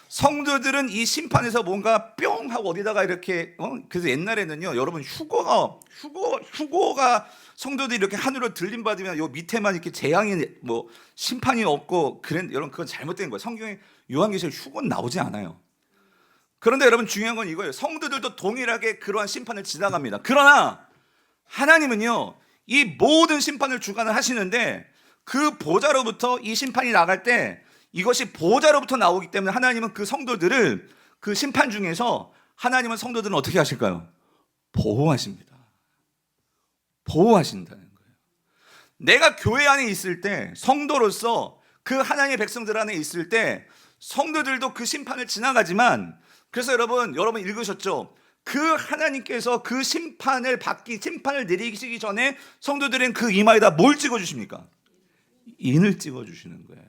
성도들은 이 심판에서 뭔가 뿅 하고 어디다가 이렇게 그래서 옛날에는요 여러분 휴거가 성도들이 이렇게 하늘로 들림받으면 요 밑에만 이렇게 재앙이 뭐 심판이 없고 여러분 그건 잘못된 거예요. 성경에 요한계시록 휴거는 나오지 않아요. 그런데 여러분 중요한 건 이거예요. 성도들도 동일하게 그러한 심판을 지나갑니다. 그러나 하나님은요 이 모든 심판을 주관을 하시는데 그 보좌로부터 이 심판이 나갈 때 이것이 보좌로부터 나오기 때문에 하나님은 그 성도들을 그 심판 중에서 하나님은 성도들은 어떻게 하실까요? 보호하십니다. 보호하신다는 거예요. 내가 교회 안에 있을 때 성도로서 그 하나님의 백성들 안에 있을 때 성도들도 그 심판을 지나가지만 그래서 여러분 읽으셨죠? 그 하나님께서 그 심판을 내리시기 전에 성도들은 그 이마에다 뭘 찍어주십니까? 인을 찍어주시는 거예요.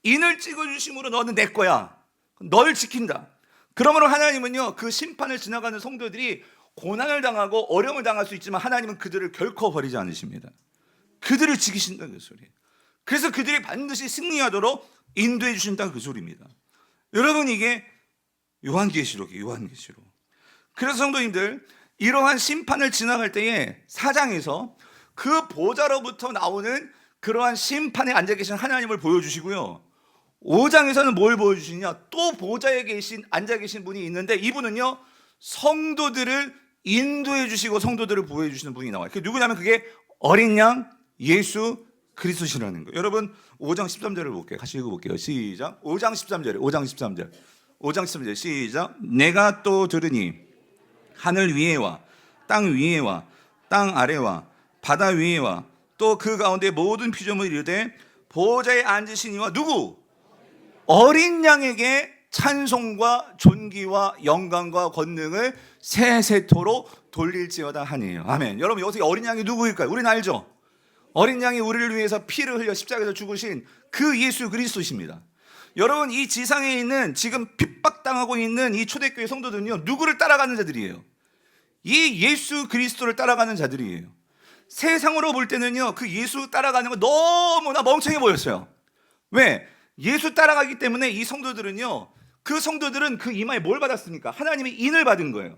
인을 찍어주심으로 너는 내 거야. 널 지킨다. 그러므로 하나님은요 그 심판을 지나가는 성도들이 고난을 당하고 어려움을 당할 수 있지만 하나님은 그들을 결코 버리지 않으십니다. 그들을 지키신다는 그 소리예요. 그래서 그들이 반드시 승리하도록 인도해 주신다는 그 소리입니다. 여러분 이게 요한계시록이에요. 요한계시록. 그래서 성도님들 이러한 심판을 지나갈 때에 4장에서 그 보좌로부터 나오는 그러한 심판에 앉아 계신 하나님을 보여주시고요. 5장에서는 뭘 보여주시냐? 또 보좌에 앉아 계신 분이 있는데 이분은요 성도들을 인도해 주시고 성도들을 보호해 주시는 분이 나와요. 그게 누구냐면 그게 어린 양 예수 그리스도시라는 거예요. 여러분 5장 13절을 볼게요. 같이 읽어볼게요. 시작. 5장 13절에 5장 13절 5장 13절 시작. 내가 또 들으니 하늘 위에와 땅 위에와 땅 아래와 바다 위에와 또 그 가운데 모든 피조물이 이르되 보좌에 앉으신 이와 누구? 어린 양에게 찬송과 존귀와 영광과 권능을 세세토록 돌릴지어다 하니에요. 아멘. 여러분 여기서 어린 양이 누구일까요? 우리는 알죠? 어린 양이 우리를 위해서 피를 흘려 십자가에서 죽으신 그 예수 그리스도십니다. 여러분 이 지상에 있는 지금 핍박당하고 있는 이 초대교회 성도들은요 누구를 따라가는 자들이에요? 이 예수 그리스도를 따라가는 자들이에요. 세상으로 볼 때는요 그 예수 따라가는 거 너무나 멍청해 보였어요. 왜? 예수 따라가기 때문에 이 성도들은요 그 성도들은 그 이마에 뭘 받았습니까? 하나님의 인을 받은 거예요.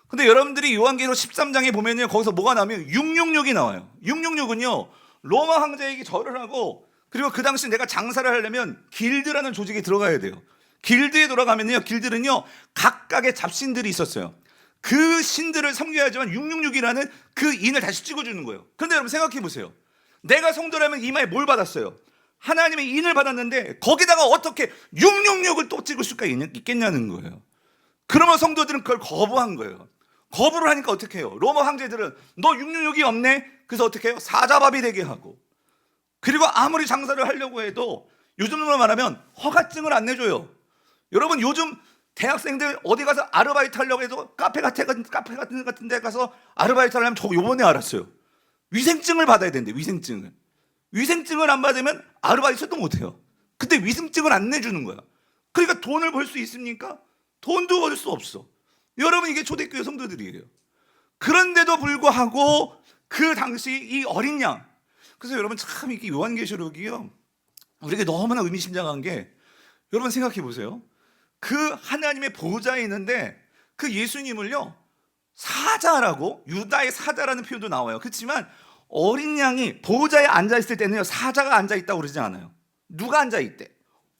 근데 여러분들이 요한계시록 13장에 보면요 거기서 뭐가 나오면 666이 나와요. 666은요 로마 황제에게 절을 하고 그리고 그 당시 내가 장사를 하려면 길드라는 조직에 들어가야 돼요. 길드에 들어가면요 길드는요 각각의 잡신들이 있었어요. 그 신들을 섬겨야지만 666이라는 그 인을 다시 찍어주는 거예요. 그런데 여러분 생각해 보세요. 내가 성도라면 이마에 뭘 받았어요? 하나님의 인을 받았는데 거기다가 어떻게 666을 또 찍을 수가 있겠냐는 거예요. 그러면 성도들은 그걸 거부한 거예요. 거부를 하니까 어떻게 해요? 로마 황제들은 너 666이 없네? 그래서 어떻게 해요? 사자밥이 되게 하고 그리고 아무리 장사를 하려고 해도 요즘으로 말하면 허가증을 안 내줘요. 여러분 요즘 대학생들 어디 가서 아르바이트 하려고 해도 카페 같은 데 가서 아르바이트 하려면 저 요번에 알았어요. 위생증을 받아야 된대. 위생증을 안 받으면 아르바이트도 못해요. 근데 위생증을 안 내주는 거야. 그러니까 돈을 벌 수 있습니까? 돈도 벌 수 없어. 여러분 이게 초대교회 성도들이에요. 그런데도 불구하고 그 당시 이 어린 양, 그래서 여러분 참 이게 요한계시록이요 우리에게 너무나 의미심장한 게 여러분 생각해 보세요. 그 하나님의 보좌에 있는데 그 예수님을요 사자라고, 유다의 사자라는 표현도 나와요. 그렇지만 어린 양이 보좌에 앉아있을 때는요 사자가 앉아있다고 그러지 않아요. 누가 앉아있대?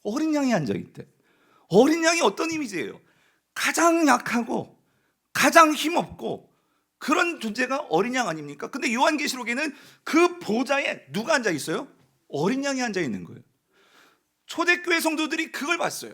어린 양이 앉아있대. 어린 양이 어떤 이미지예요? 가장 약하고 가장 힘없고 그런 존재가 어린 양 아닙니까? 근데 요한계시록에는 그 보좌에 누가 앉아있어요? 어린 양이 앉아있는 거예요. 초대교회 성도들이 그걸 봤어요.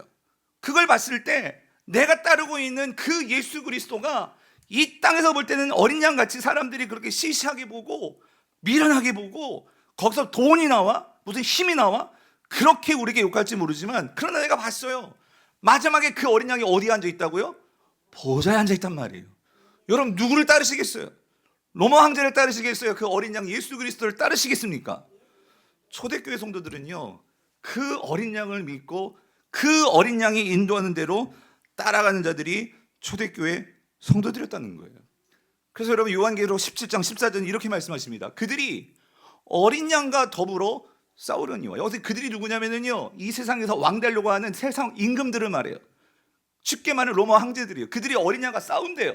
그걸 봤을 때 내가 따르고 있는 그 예수 그리스도가 이 땅에서 볼 때는 어린 양같이 사람들이 그렇게 시시하게 보고 미련하게 보고 거기서 돈이 나와? 무슨 힘이 나와? 그렇게 우리에게 욕할지 모르지만 그러나 내가 봤어요. 마지막에 그 어린 양이 어디에 앉아있다고요? 보좌에 앉아있단 말이에요. 여러분 누구를 따르시겠어요? 로마 황제를 따르시겠어요? 그 어린 양 예수 그리스도를 따르시겠습니까? 초대교회 성도들은요 그 어린 양을 믿고 그 어린 양이 인도하는 대로 따라가는 자들이 초대교회 성도들이었다는 거예요. 그래서 여러분 요한계시록 17장 14절 이렇게 말씀하십니다. 그들이 어린 양과 더불어 싸우려니와. 여기서 그들이 누구냐면요 이 세상에서 왕 되려고 하는 세상 임금들을 말해요. 쉽게 말하면 로마 황제들이에요. 그들이 어린 양과 싸운대요.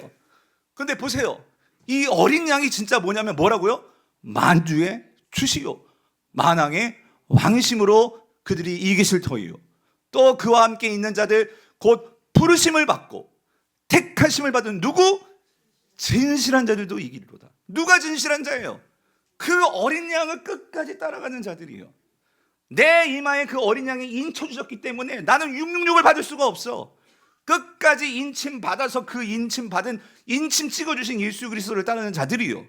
근데 보세요. 이 어린 양이 진짜 뭐냐면 뭐라고요? 만주의 주시요 만왕의 왕이심으로 그들이 이기실 터이요 또 그와 함께 있는 자들 곧 부르심을 받고 택하심을 받은 누구? 진실한 자들도 이기리로다. 누가 진실한 자예요? 그 어린 양을 끝까지 따라가는 자들이요. 내 이마에 그 어린 양이 인쳐 주셨기 때문에 나는 666을 받을 수가 없어. 끝까지 인침 받아서 그 인침 받은 인침 찍어주신 예수 그리스도를 따르는 자들이요.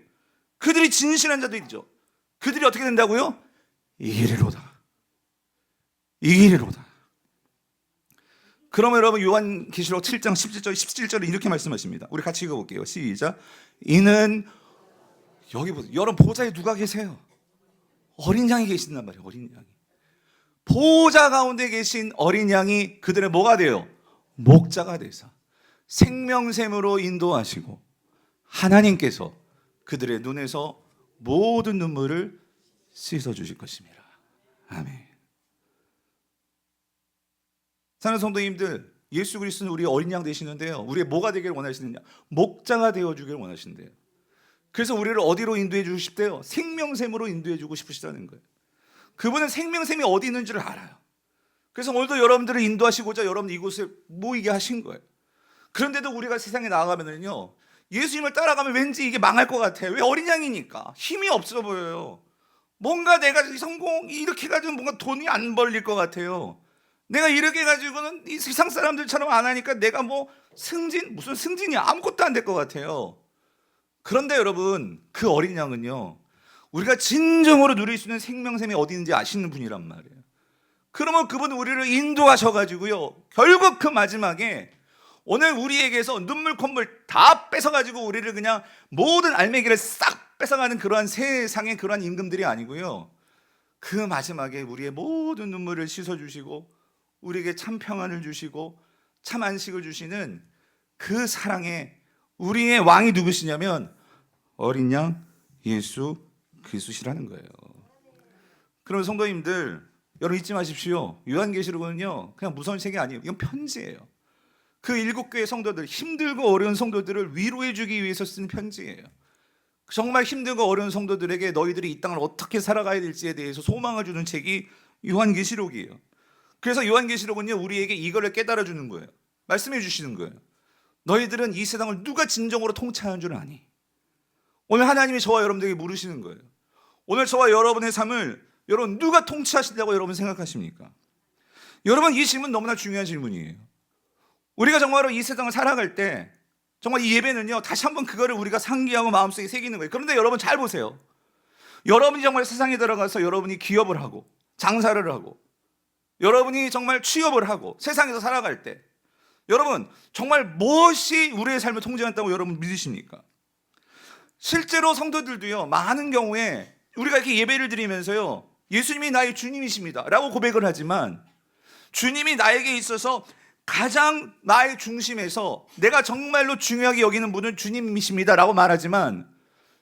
그들이 진실한 자들이죠. 그들이 어떻게 된다고요? 이기리로다. 이기리로다. 그러면 여러분 요한계시록 7장 17절에 이렇게 말씀하십니다. 우리 같이 읽어볼게요. 시작. 이는 여기 보세요. 여러분 보좌에 누가 계세요? 어린 양이 계신단 말이에요. 어린 양이. 보좌 가운데 계신 어린 양이 그들의 뭐가 돼요? 목자가 되사 생명샘으로 인도하시고 하나님께서 그들의 눈에서 모든 눈물을 씻어주실 것입니다. 아멘. 사랑하는 성도님들, 예수 그리스도는 우리 어린 양 되시는데요 우리의 뭐가 되기를 원하시느냐? 목자가 되어주기를 원하신대요. 그래서 우리를 어디로 인도해 주고 싶대요? 생명샘으로 인도해 주고 싶으시다는 거예요. 그분은 생명샘이 어디 있는 줄 알아요. 그래서 오늘도 여러분들을 인도하시고자 여러분 이곳에 모이게 하신 거예요. 그런데도 우리가 세상에 나아가면요, 예수님을 따라가면 왠지 이게 망할 것 같아요. 왜? 어린 양이니까 힘이 없어 보여요. 뭔가 내가 성공 이렇게 가지고 뭔가 돈이 안 벌릴 것 같아요. 내가 이렇게 가지고는 이 세상 사람들처럼 안 하니까 내가 뭐 무슨 승진이 아무것도 안 될 것 같아요. 그런데 여러분, 그 어린 양은요, 우리가 진정으로 누릴 수 있는 생명샘이 어디 있는지 아시는 분이란 말이에요. 그러면 그분은 우리를 인도하셔가지고요, 결국 그 마지막에 오늘 우리에게서 눈물 콧물 다 뺏어가지고 우리를 그냥 모든 알매기를 싹 뺏어가는 그러한 세상의 그러한 임금들이 아니고요, 그 마지막에 우리의 모든 눈물을 씻어주시고 우리에게 참 평안을 주시고 참 안식을 주시는 그 사랑의 우리의 왕이 누구시냐면 어린 양 예수 그리스도시라는 거예요. 그러면 성도님들, 여러분 잊지 마십시오. 요한계시록은요 그냥 무서운 책이 아니에요. 이건 편지예요. 그 7교회 성도들, 힘들고 어려운 성도들을 위로해 주기 위해서 쓴 편지예요. 정말 힘들고 어려운 성도들에게 너희들이 이 땅을 어떻게 살아가야 될지에 대해서 소망을 주는 책이 요한계시록이에요. 그래서 요한계시록은요 우리에게 이거를 깨달아 주는 거예요. 말씀해 주시는 거예요. 너희들은 이 세상을 누가 진정으로 통치하는 줄 아니? 오늘 하나님이 저와 여러분들에게 물으시는 거예요. 오늘 저와 여러분의 삶을 여러분 누가 통치하신다고 여러분 생각하십니까? 여러분, 이 질문 너무나 중요한 질문이에요. 우리가 정말로 이 세상을 살아갈 때 정말 이 예배는요 다시 한번 그거를 우리가 상기하고 마음속에 새기는 거예요. 그런데 여러분 잘 보세요. 여러분이 정말 세상에 들어가서 여러분이 기업을 하고 장사를 하고 여러분이 정말 취업을 하고 세상에서 살아갈 때 여러분 정말 무엇이 우리의 삶을 통제한다고 여러분 믿으십니까? 실제로 성도들도요 많은 경우에 우리가 이렇게 예배를 드리면서요 예수님이 나의 주님이십니다 라고 고백을 하지만 주님이 나에게 있어서 가장 나의 중심에서 내가 정말로 중요하게 여기는 분은 주님이십니다 라고 말하지만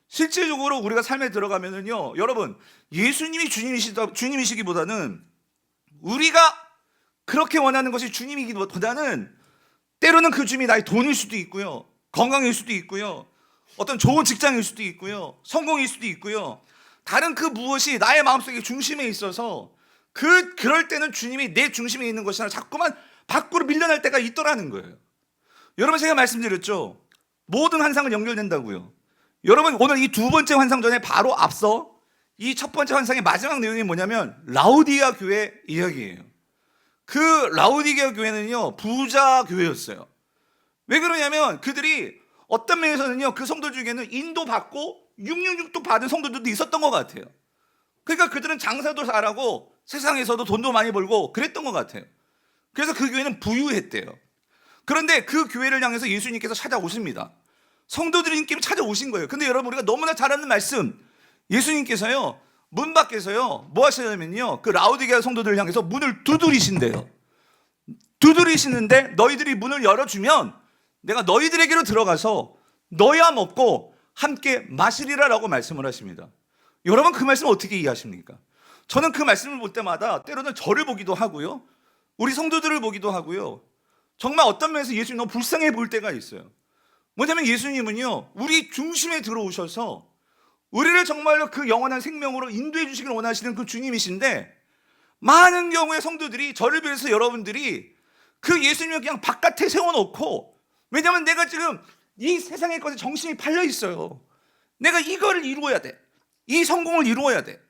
실질적으로 우리가 삶에 들어가면은요 여러분 예수님이 주님이시기보다는 우리가 그렇게 원하는 것이 주님이기보다는 때로는 그 주님이 나의 돈일 수도 있고요, 건강일 수도 있고요, 어떤 좋은 직장일 수도 있고요, 성공일 수도 있고요, 다른 그 무엇이 나의 마음속에 중심에 있어서 그럴 때는 주님이 내 중심에 있는 것이 아니라 자꾸만 밖으로 밀려날 때가 있더라는 거예요. 여러분 제가 말씀드렸죠, 모든 환상은 연결된다고요. 여러분 오늘 이 두 번째 환상 전에 바로 앞서 이 첫 번째 환상의 마지막 내용이 뭐냐면 라우디게아 교회 이야기예요. 그 라우디게아 교회는요 부자 교회였어요. 왜 그러냐면 그들이 어떤 면에서는요 그 성도 중에는 인도받고 666도 받은 성도들도 있었던 것 같아요. 그러니까 그들은 장사도 잘하고 세상에서도 돈도 많이 벌고 그랬던 것 같아요. 그래서 그 교회는 부유했대요. 그런데 그 교회를 향해서 예수님께서 찾아오십니다. 성도들님께 찾아오신 거예요. 근데 여러분 우리가 너무나 잘 아는 말씀, 예수님께서요 문 밖에서요 뭐 하시냐면요 그 라우디게아 성도들을 향해서 문을 두드리신대요. 두드리시는데 너희들이 문을 열어주면 내가 너희들에게로 들어가서 너희와 먹고 함께 마시리라 라고 말씀을 하십니다. 여러분 그 말씀 어떻게 이해하십니까? 저는 그 말씀을 볼 때마다 때로는 저를 보기도 하고요, 우리 성도들을 보기도 하고요, 정말 어떤 면에서 예수님 너무 불쌍해 보일 때가 있어요. 뭐냐면 예수님은요 우리 중심에 들어오셔서 우리를 정말로 그 영원한 생명으로 인도해 주시길 원하시는 그 주님이신데 많은 경우에 성도들이 저를 비해서 여러분들이 그 예수님을 그냥 바깥에 세워놓고, 왜냐하면 내가 지금 이 세상의 것에 정신이 팔려 있어요. 내가 이거를 이루어야 돼, 이 성공을 이루어야 돼,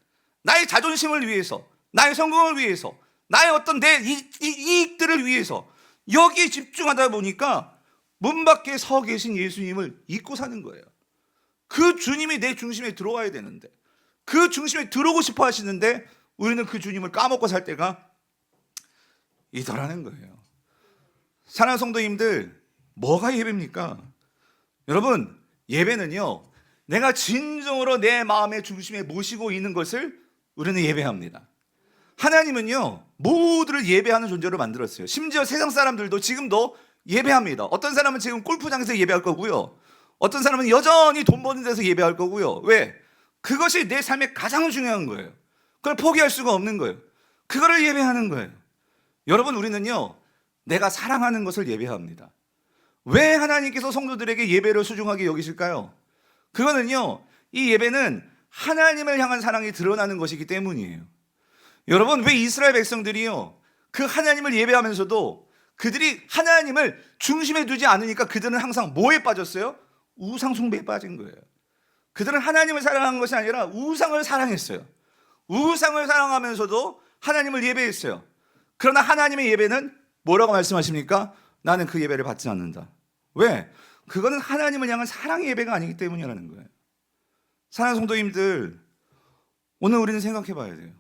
나의 자존심을 위해서, 나의 성공을 위해서, 나의 어떤 내 이익들을 위해서 여기에 집중하다 보니까 문 밖에 서 계신 예수님을 잊고 사는 거예요. 그 주님이 내 중심에 들어와야 되는데, 그 중심에 들어오고 싶어 하시는데 우리는 그 주님을 까먹고 살 때가 있더라는 거예요. 사랑하는 성도님들, 뭐가 예배입니까? 여러분 예배는요 내가 진정으로 내 마음의 중심에 모시고 있는 것을 우리는 예배합니다. 하나님은요 모두를 예배하는 존재로 만들었어요. 심지어 세상 사람들도 지금도 예배합니다. 어떤 사람은 지금 골프장에서 예배할 거고요, 어떤 사람은 여전히 돈 버는 데서 예배할 거고요. 왜? 그것이 내 삶에 가장 중요한 거예요. 그걸 포기할 수가 없는 거예요. 그거를 예배하는 거예요. 여러분 우리는요 내가 사랑하는 것을 예배합니다. 왜 하나님께서 성도들에게 예배를 소중하게 여기실까요? 그거는요 이 예배는 하나님을 향한 사랑이 드러나는 것이기 때문이에요. 여러분 왜 이스라엘 백성들이요 그 하나님을 예배하면서도 그들이 하나님을 중심에 두지 않으니까 그들은 항상 뭐에 빠졌어요? 우상 숭배에 빠진 거예요. 그들은 하나님을 사랑한 것이 아니라 우상을 사랑했어요. 우상을 사랑하면서도 하나님을 예배했어요. 그러나 하나님의 예배는 뭐라고 말씀하십니까? 나는 그 예배를 받지 않는다. 왜? 그거는 하나님을 향한 사랑의 예배가 아니기 때문이라는 거예요. 사랑하는 성도님들, 오늘 우리는 생각해 봐야 돼요.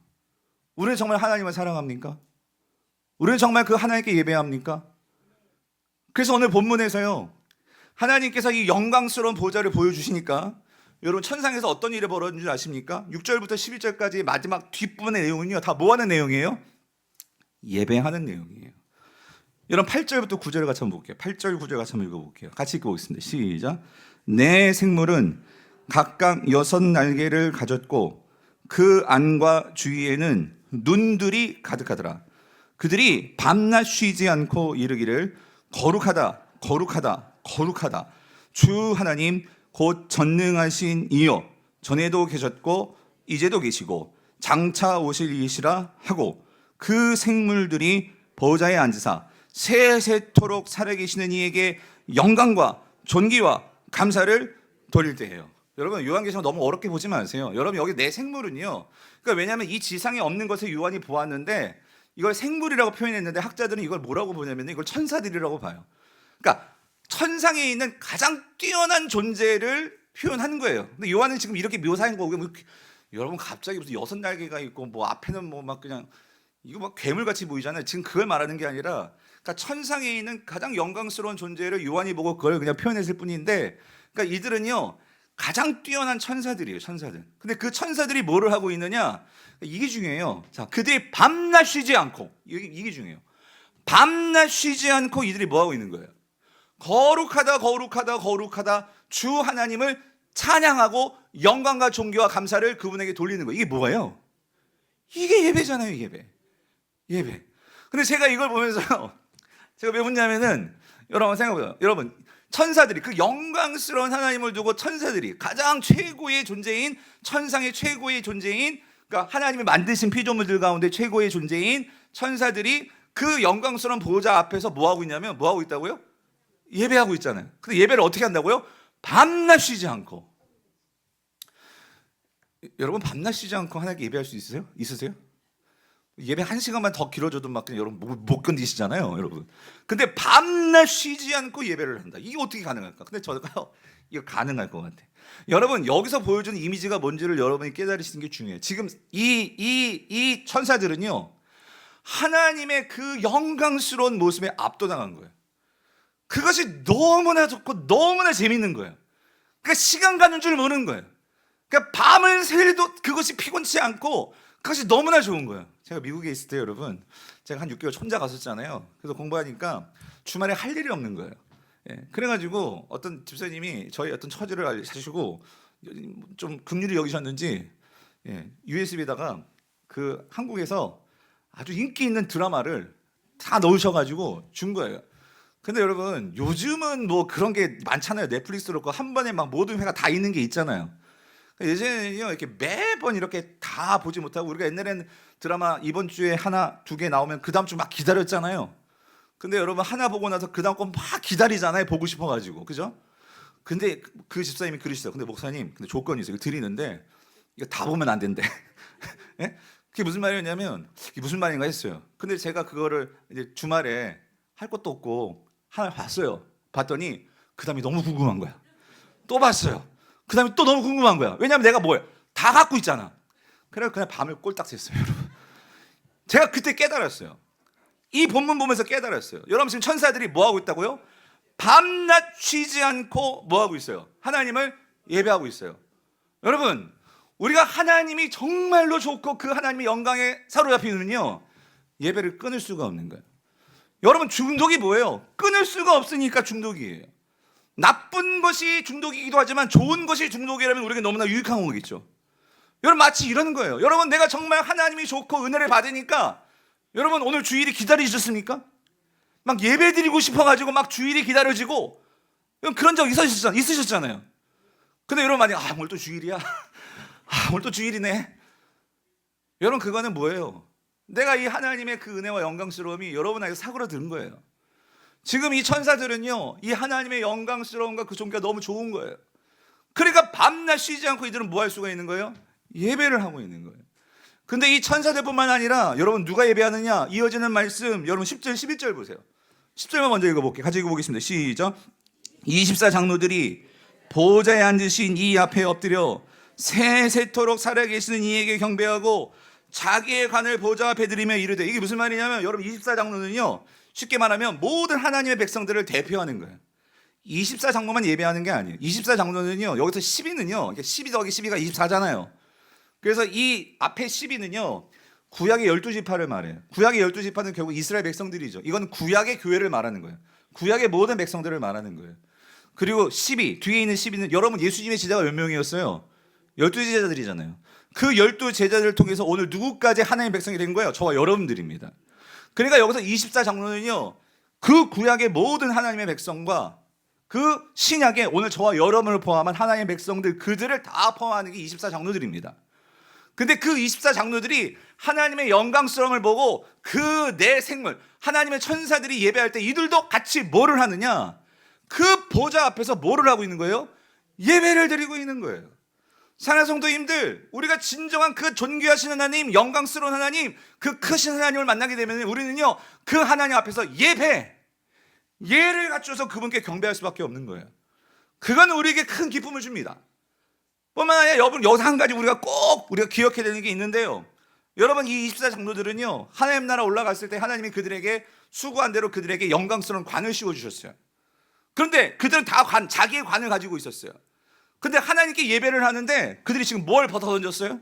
우리는 정말 하나님을 사랑합니까? 우리는 정말 그 하나님께 예배합니까? 그래서 오늘 본문에서요, 하나님께서 이 영광스러운 보좌를 보여주시니까 여러분 천상에서 어떤 일이 벌어진 줄 아십니까? 6절부터 11절까지 마지막 뒷부분의 내용은요, 다 뭐 하는 내용이에요? 예배하는 내용이에요. 여러분 8절부터 9절을 같이 한번 볼게요. 8절 9절 같이 한번 읽어볼게요. 같이 읽어보겠습니다. 시작. 내 생물은 각각 6날개를 가졌고 그 안과 주위에는 눈들이 가득하더라. 그들이 밤낮 쉬지 않고 이르기를 거룩하다 거룩하다 거룩하다 주 하나님 곧 전능하신 이여, 전에도 계셨고 이제도 계시고 장차 오실 이시라 하고 그 생물들이 보좌에 앉으사 세세토록 살아계시는 이에게 영광과 존귀와 감사를 돌릴 때예요. 여러분 요한계시록 너무 어렵게 보지 마세요. 여러분 여기 내 생물은요, 그러니까 왜냐하면 이 지상에 없는 것을 요한이 보았는데 이걸 생물이라고 표현했는데 학자들은 이걸 뭐라고 보냐면 이걸 천사들이라고 봐요. 그러니까 천상에 있는 가장 뛰어난 존재를 표현하는 거예요. 근데 요한은 지금 이렇게 묘사한 거고, 여러분 갑자기 무슨 6날개가 있고 뭐 앞에는 뭐 막 그냥 이거 막 괴물같이 보이잖아요. 지금 그걸 말하는 게 아니라, 그러니까 천상에 있는 가장 영광스러운 존재를 요한이 보고 그걸 그냥 표현했을 뿐인데, 그러니까 이들은요 가장 뛰어난 천사들이에요. 천사들. 근데 그 천사들이 뭐를 하고 있느냐, 이게 중요해요. 자, 그들이 밤낮 쉬지 않고, 이게 중요해요. 밤낮 쉬지 않고 이들이 뭐 하고 있는 거예요? 거룩하다 거룩하다 거룩하다 주 하나님을 찬양하고 영광과 존귀와 감사를 그분에게 돌리는 거예요. 이게 뭐예요? 이게 예배잖아요. 예배. 근데 제가 이걸 보면서 제가 왜 웃냐면은, 여러분 생각해보세요. 여러분 천사들이, 그 영광스러운 하나님을 두고 천사들이 가장 최고의 존재인, 천상의 최고의 존재인, 그러니까 하나님이 만드신 피조물들 가운데 최고의 존재인 천사들이 그 영광스러운 보좌 앞에서 뭐 하고 있냐면, 뭐 하고 있다고요? 예배하고 있잖아요. 근데 예배를 어떻게 한다고요? 밤낮 쉬지 않고. 여러분 밤낮 쉬지 않고 하나님께 예배할 수 있으세요? 예배 1시간만 더 길어져도 막 그냥 여러분 못 견디시잖아요, 여러분. 근데 밤낮 쉬지 않고 예배를 한다. 이게 어떻게 가능할까? 근데 저가 이거 가능할 것 같아. 여러분 여기서 보여주는 이미지가 뭔지를 여러분이 깨달으시는 게 중요해요. 지금 이 천사들은요, 하나님의 그 영광스러운 모습에 압도당한 거예요. 그것이 너무나 좋고 너무나 재밌는 거예요. 그러니까 시간 가는 줄 모르는 거예요. 그러니까 밤을 새도 그것이 피곤치 않고 그것이 너무나 좋은 거예요. 제가 미국에 있을 때 여러분, 제가 한 6개월 혼자 갔었잖아요. 그래서 공부하니까 주말에 할 일이 없는 거예요. 그래가지고 어떤 집사님이 저희 어떤 처지를 사주시고 좀 긍휼히 여기셨는지 USB에다가 그 한국에서 아주 인기 있는 드라마를 다 넣으셔가지고 준 거예요. 근데 여러분 요즘은 뭐 그런 게 많잖아요. 넷플릭스로 그렇고 한 번에 막 모든 회가 다 있는 게 있잖아요. 예전에는요 이렇게 매번 이렇게 다 보지 못하고, 우리가 옛날에는 드라마 이번 주에 하나 두 개 나오면 그 다음 주 막 기다렸잖아요. 근데 여러분 하나 보고 나서 그 다음 거 막 기다리잖아요. 보고 싶어가지고, 그죠? 근데 그 집사님이 그러시죠. 근데 목사님, 근데 조건이 있어요. 이거 드리는데 이거 다 보면 안 된대. 예? 그게 무슨 말이었냐면, 이게 무슨 말인가 했어요. 근데 제가 그거를 이제 주말에 할 것도 없고 하나 봤어요. 봤더니 그 다음이 너무 궁금한 거야. 또 봤어요. 그 다음에 또 너무 궁금한 거야. 왜냐면 내가 뭐예요? 다 갖고 있잖아. 그래서 그냥 밤을 꼴딱 샜어요, 여러분. 제가 그때 깨달았어요. 이 본문 보면서 깨달았어요. 여러분 지금 천사들이 뭐 하고 있다고요? 밤낮 쉬지 않고 뭐 하고 있어요? 하나님을 예배하고 있어요. 여러분 우리가 하나님이 정말로 좋고 그 하나님의 영광에 사로잡히면요 예배를 끊을 수가 없는 거예요. 여러분 중독이 뭐예요? 끊을 수가 없으니까 중독이에요. 나쁜 것이 중독이기도 하지만 좋은 것이 중독이라면 우리에게 너무나 유익한 거겠죠. 여러분 마치 이런 거예요. 여러분 내가 정말 하나님이 좋고 은혜를 받으니까, 여러분 오늘 주일이 기다리셨습니까? 막 예배 드리고 싶어가지고 막 주일이 기다려지고, 그런 적 있으셨잖아요. 근데 여러분 만약에 오늘 또 주일이야. 오늘 또 주일이네. 여러분 그거는 뭐예요? 내가 이 하나님의 그 은혜와 영광스러움이 여러분에게 사그러든 거예요. 지금 이 천사들은요, 이 하나님의 영광스러움과 그 존귀가 너무 좋은 거예요. 그러니까 밤낮 쉬지 않고 이들은 뭐 할 수가 있는 거예요? 예배를 하고 있는 거예요. 근데 이 천사들뿐만 아니라 여러분 누가 예배하느냐? 이어지는 말씀 여러분 10절 11절 보세요. 10절만 먼저 읽어볼게요. 같이 읽어보겠습니다. 시작. 24장로들이 보좌에 앉으신 이 앞에 엎드려 세세토록 살아계시는 이에게 경배하고 자기의 관을 보좌 앞에 드리며 이르되, 이게 무슨 말이냐면 여러분 24장로는요 쉽게 말하면 모든 하나님의 백성들을 대표하는 거예요. 24장로만 예배하는 게 아니에요. 24장로는요 여기서 12는요 12 더하기 12가 24잖아요. 그래서 이 앞에 12는요 구약의 12지파를 말해요. 구약의 12지파는 결국 이스라엘 백성들이죠. 이건 구약의 교회를 말하는 거예요. 구약의 모든 백성들을 말하는 거예요. 그리고 12, 뒤에 있는 12는 여러분 예수님의 제자가 몇 명이었어요? 12제자들이잖아요. 그 12제자들을 통해서 오늘 누구까지 하나님의 백성이 된 거예요? 저와 여러분들입니다. 그러니까 여기서 24장로는요 그 구약의 모든 하나님의 백성과 그 신약에 오늘 저와 여러분을 포함한 하나님의 백성들, 그들을 다 포함하는 게 24장로들입니다. 근데 그 24장로들이 하나님의 영광스러움을 보고 그 내 생물, 하나님의 천사들이 예배할 때 이들도 같이 뭐를 하느냐? 그 보좌 앞에서 뭐를 하고 있는 거예요? 예배를 드리고 있는 거예요. 사랑하는 성도님들, 우리가 진정한 그 존귀하신 하나님, 영광스러운 하나님, 그 크신 하나님을 만나게 되면 우리는요 그 하나님 앞에서 예를 갖춰서 그분께 경배할 수밖에 없는 거예요. 그건 우리에게 큰 기쁨을 줍니다. 뿐만 아니라 여러분 여기서 한 가지 우리가 기억해야 되는 게 있는데요. 여러분 이 24장로들은요 하나님 나라 올라갔을 때 하나님이 그들에게 수고한 대로 그들에게 영광스러운 관을 씌워주셨어요. 그런데 그들은 다 자기의 관을 가지고 있었어요. 근데 하나님께 예배를 하는데 그들이 지금 뭘 벗어 던졌어요?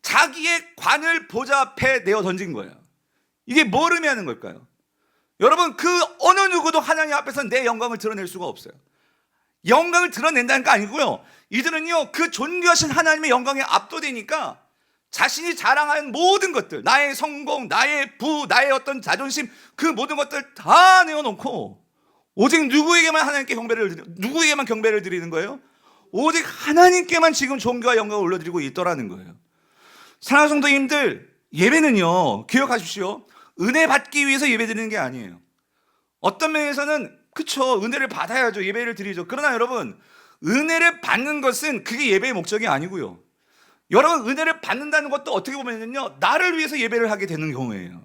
자기의 관을 보좌 앞에 내어 던진 거예요. 이게 뭘 의미하는 걸까요? 여러분 그 어느 누구도 하나님 앞에서 내 영광을 드러낼 수가 없어요. 영광을 드러낸다는 거 아니고요, 이들은요 그 존귀하신 하나님의 영광에 압도되니까 자신이 자랑하는 모든 것들, 나의 성공, 나의 부, 나의 어떤 자존심, 그 모든 것들 다 내어놓고 오직 누구에게만 누구에게만 경배를 드리는 거예요? 오직 하나님께만 지금 존귀와 영광을 올려드리고 있더라는 거예요. 사랑하는 성도님들, 예배는요 기억하십시오, 은혜 받기 위해서 예배 드리는 게 아니에요. 어떤 면에서는 그쵸, 은혜를 받아야죠, 예배를 드리죠. 그러나 여러분 은혜를 받는 것은 그게 예배의 목적이 아니고요, 여러분 은혜를 받는다는 것도 어떻게 보면요 나를 위해서 예배를 하게 되는 경우예요.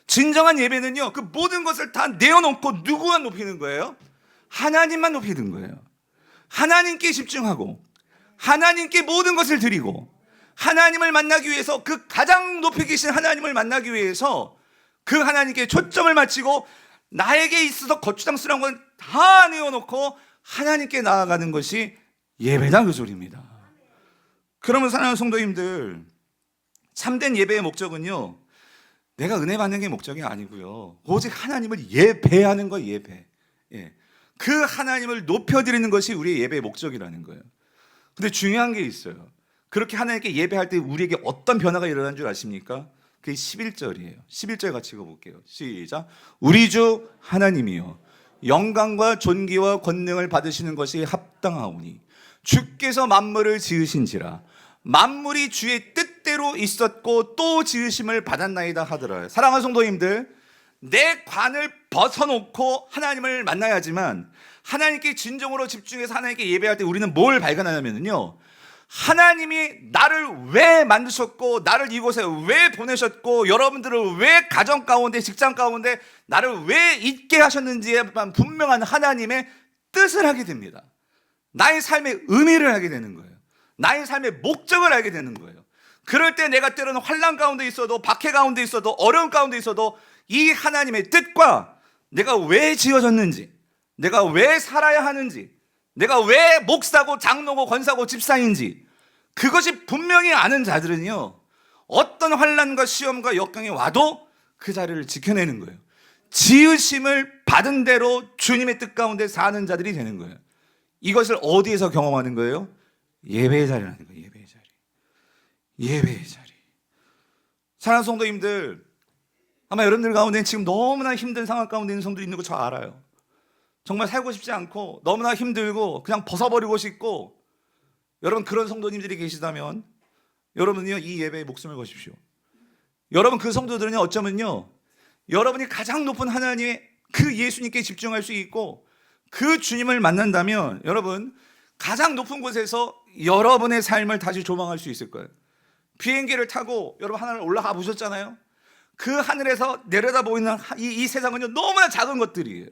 진정한 예배는요 그 모든 것을 다 내어놓고 누구만 높이는 거예요? 하나님만 높이는 거예요. 하나님께 집중하고 하나님께 모든 것을 드리고 하나님을 만나기 위해서, 그 가장 높이 계신 하나님을 만나기 위해서 그 하나님께 초점을 맞추고 나에게 있어서 거추장스러운 건 다 내어놓고 하나님께 나아가는 것이 예배다, 그 소리입니다. 그러면 사랑하는 성도님들, 참된 예배의 목적은요 내가 은혜 받는 게 목적이 아니고요, 오직 하나님을 예배하는 거예요. 예배. 그 하나님을 높여드리는 것이 우리의 예배의 목적이라는 거예요. 근데 중요한 게 있어요. 그렇게 하나님께 예배할 때 우리에게 어떤 변화가 일어나는 줄 아십니까? 그게 11절이에요. 11절 같이 읽어볼게요. 시작. 우리 주 하나님이여 영광과 존귀와 권능을 받으시는 것이 합당하오니 주께서 만물을 지으신지라 만물이 주의 뜻대로 있었고 또 지으심을 받았나이다 하더라. 사랑하는 성도님들, 내 관을 벗어놓고 하나님을 만나야지만, 하나님께 진정으로 집중해서 하나님께 예배할 때 우리는 뭘 발견하냐면요, 하나님이 나를 왜 만드셨고 나를 이곳에 왜 보내셨고 여러분들을 왜 가정 가운데 직장 가운데 나를 왜 있게 하셨는지에만 분명한 하나님의 뜻을 하게 됩니다. 나의 삶의 의미를 알게 되는 거예요. 나의 삶의 목적을 알게 되는 거예요. 그럴 때 내가 때로는 환난 가운데 있어도, 박해 가운데 있어도, 어려움 가운데 있어도 이 하나님의 뜻과 내가 왜 지어졌는지, 내가 왜 살아야 하는지, 내가 왜 목사고 장로고 권사고 집사인지, 그것이 분명히 아는 자들은요 어떤 환난과 시험과 역경이 와도 그 자리를 지켜내는 거예요. 지으심을 받은 대로 주님의 뜻 가운데 사는 자들이 되는 거예요. 이것을 어디에서 경험하는 거예요? 예배의 자리라는 거예요. 예배의 자리. 예배의 자리. 사랑하는 성도님들, 아마 여러분들 가운데 지금 너무나 힘든 상황 가운데 있는 성도들이 있는 거 저 알아요. 정말 살고 싶지 않고 너무나 힘들고 그냥 벗어버리고 싶고, 여러분 그런 성도님들이 계시다면 여러분은요 이 예배에 목숨을 거십시오. 여러분 그 성도들은요 어쩌면요 여러분이 가장 높은 하나님의 그 예수님께 집중할 수 있고 그 주님을 만난다면 여러분 가장 높은 곳에서 여러분의 삶을 다시 조망할 수 있을 거예요. 비행기를 타고 여러분 하늘 올라가 보셨잖아요. 그 하늘에서 내려다 보이는 이 세상은요 너무나 작은 것들이에요.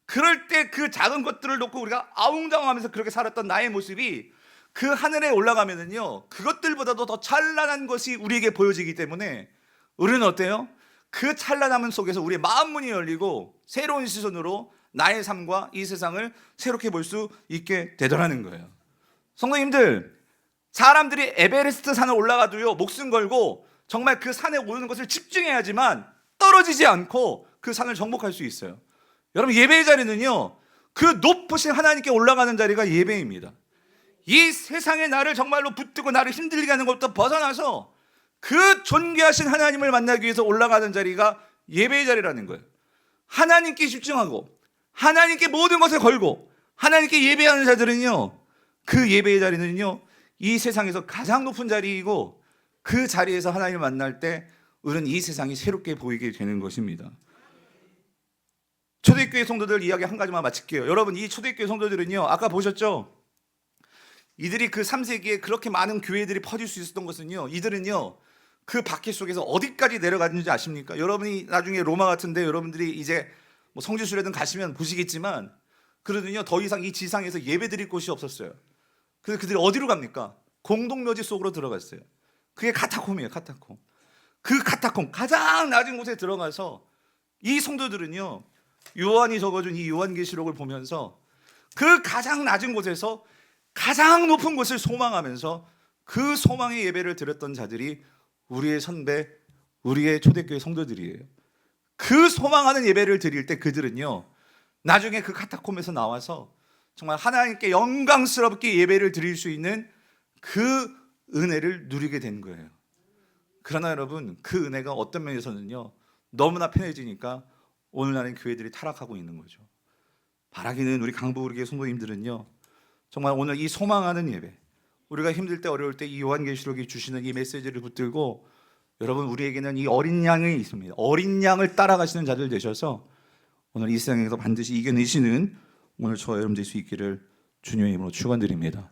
그럴 때 그 작은 것들을 놓고 우리가 아웅다웅하면서 그렇게 살았던 나의 모습이 그 하늘에 올라가면은요 그것들보다도 더 찬란한 것이 우리에게 보여지기 때문에 우리는 어때요? 그 찬란함 속에서 우리의 마음 문이 열리고 새로운 시선으로 나의 삶과 이 세상을 새롭게 볼 수 있게 되더라는 거예요. 성도님들, 사람들이 에베레스트 산을 올라가도요 목숨 걸고 정말 그 산에 오르는 것을 집중해야지만 떨어지지 않고 그 산을 정복할 수 있어요. 여러분 예배의 자리는요 그 높으신 하나님께 올라가는 자리가 예배입니다. 이 세상에 나를 정말로 붙들고 나를 힘들게 하는 것부터 벗어나서 그 존귀하신 하나님을 만나기 위해서 올라가는 자리가 예배의 자리라는 거예요. 하나님께 집중하고 하나님께 모든 것을 걸고 하나님께 예배하는 자들은요 그 예배의 자리는요 이 세상에서 가장 높은 자리이고 그 자리에서 하나님을 만날 때 우리는 이 세상이 새롭게 보이게 되는 것입니다. 초대교회 성도들 이야기 한 가지만 마칠게요. 여러분 이 초대교회 성도들은요 아까 보셨죠? 이들이 그 3세기에 그렇게 많은 교회들이 퍼질 수 있었던 것은요 이들은요 그 바퀴 속에서 어디까지 내려갔는지 아십니까? 여러분이 나중에 로마 같은데 여러분들이 이제 뭐 성지순례든 가시면 보시겠지만 그러더니요 더 이상 이 지상에서 예배 드릴 곳이 없었어요. 그래서 그들이 어디로 갑니까? 공동묘지 속으로 들어갔어요. 그게 카타콤이에요. 카타콤. 그 카타콤 가장 낮은 곳에 들어가서 이 성도들은요 요한이 적어준 이 요한계시록을 보면서 그 가장 낮은 곳에서 가장 높은 곳을 소망하면서 그 소망의 예배를 드렸던 자들이 우리의 선배, 우리의 초대교회 성도들이에요. 그 소망하는 예배를 드릴 때 그들은요 나중에 그 카타콤에서 나와서 정말 하나님께 영광스럽게 예배를 드릴 수 있는 그 은혜를 누리게 된 거예요. 그러나 여러분 그 은혜가 어떤 면에서는요 너무나 편해지니까 오늘날의 교회들이 타락하고 있는 거죠. 바라기는 우리 강부교회 성도님들은요 정말 오늘 이 소망하는 예배, 우리가 힘들 때 어려울 때 이 요한계시록이 주시는 이 메시지를 붙들고 여러분 우리에게는 이 어린 양이 있습니다. 어린 양을 따라가시는 자들 되셔서 오늘 이 세상에서 반드시 이겨내시는 오늘 저와 여러분 될 수 있기를 주님의 이름으로 축원드립니다.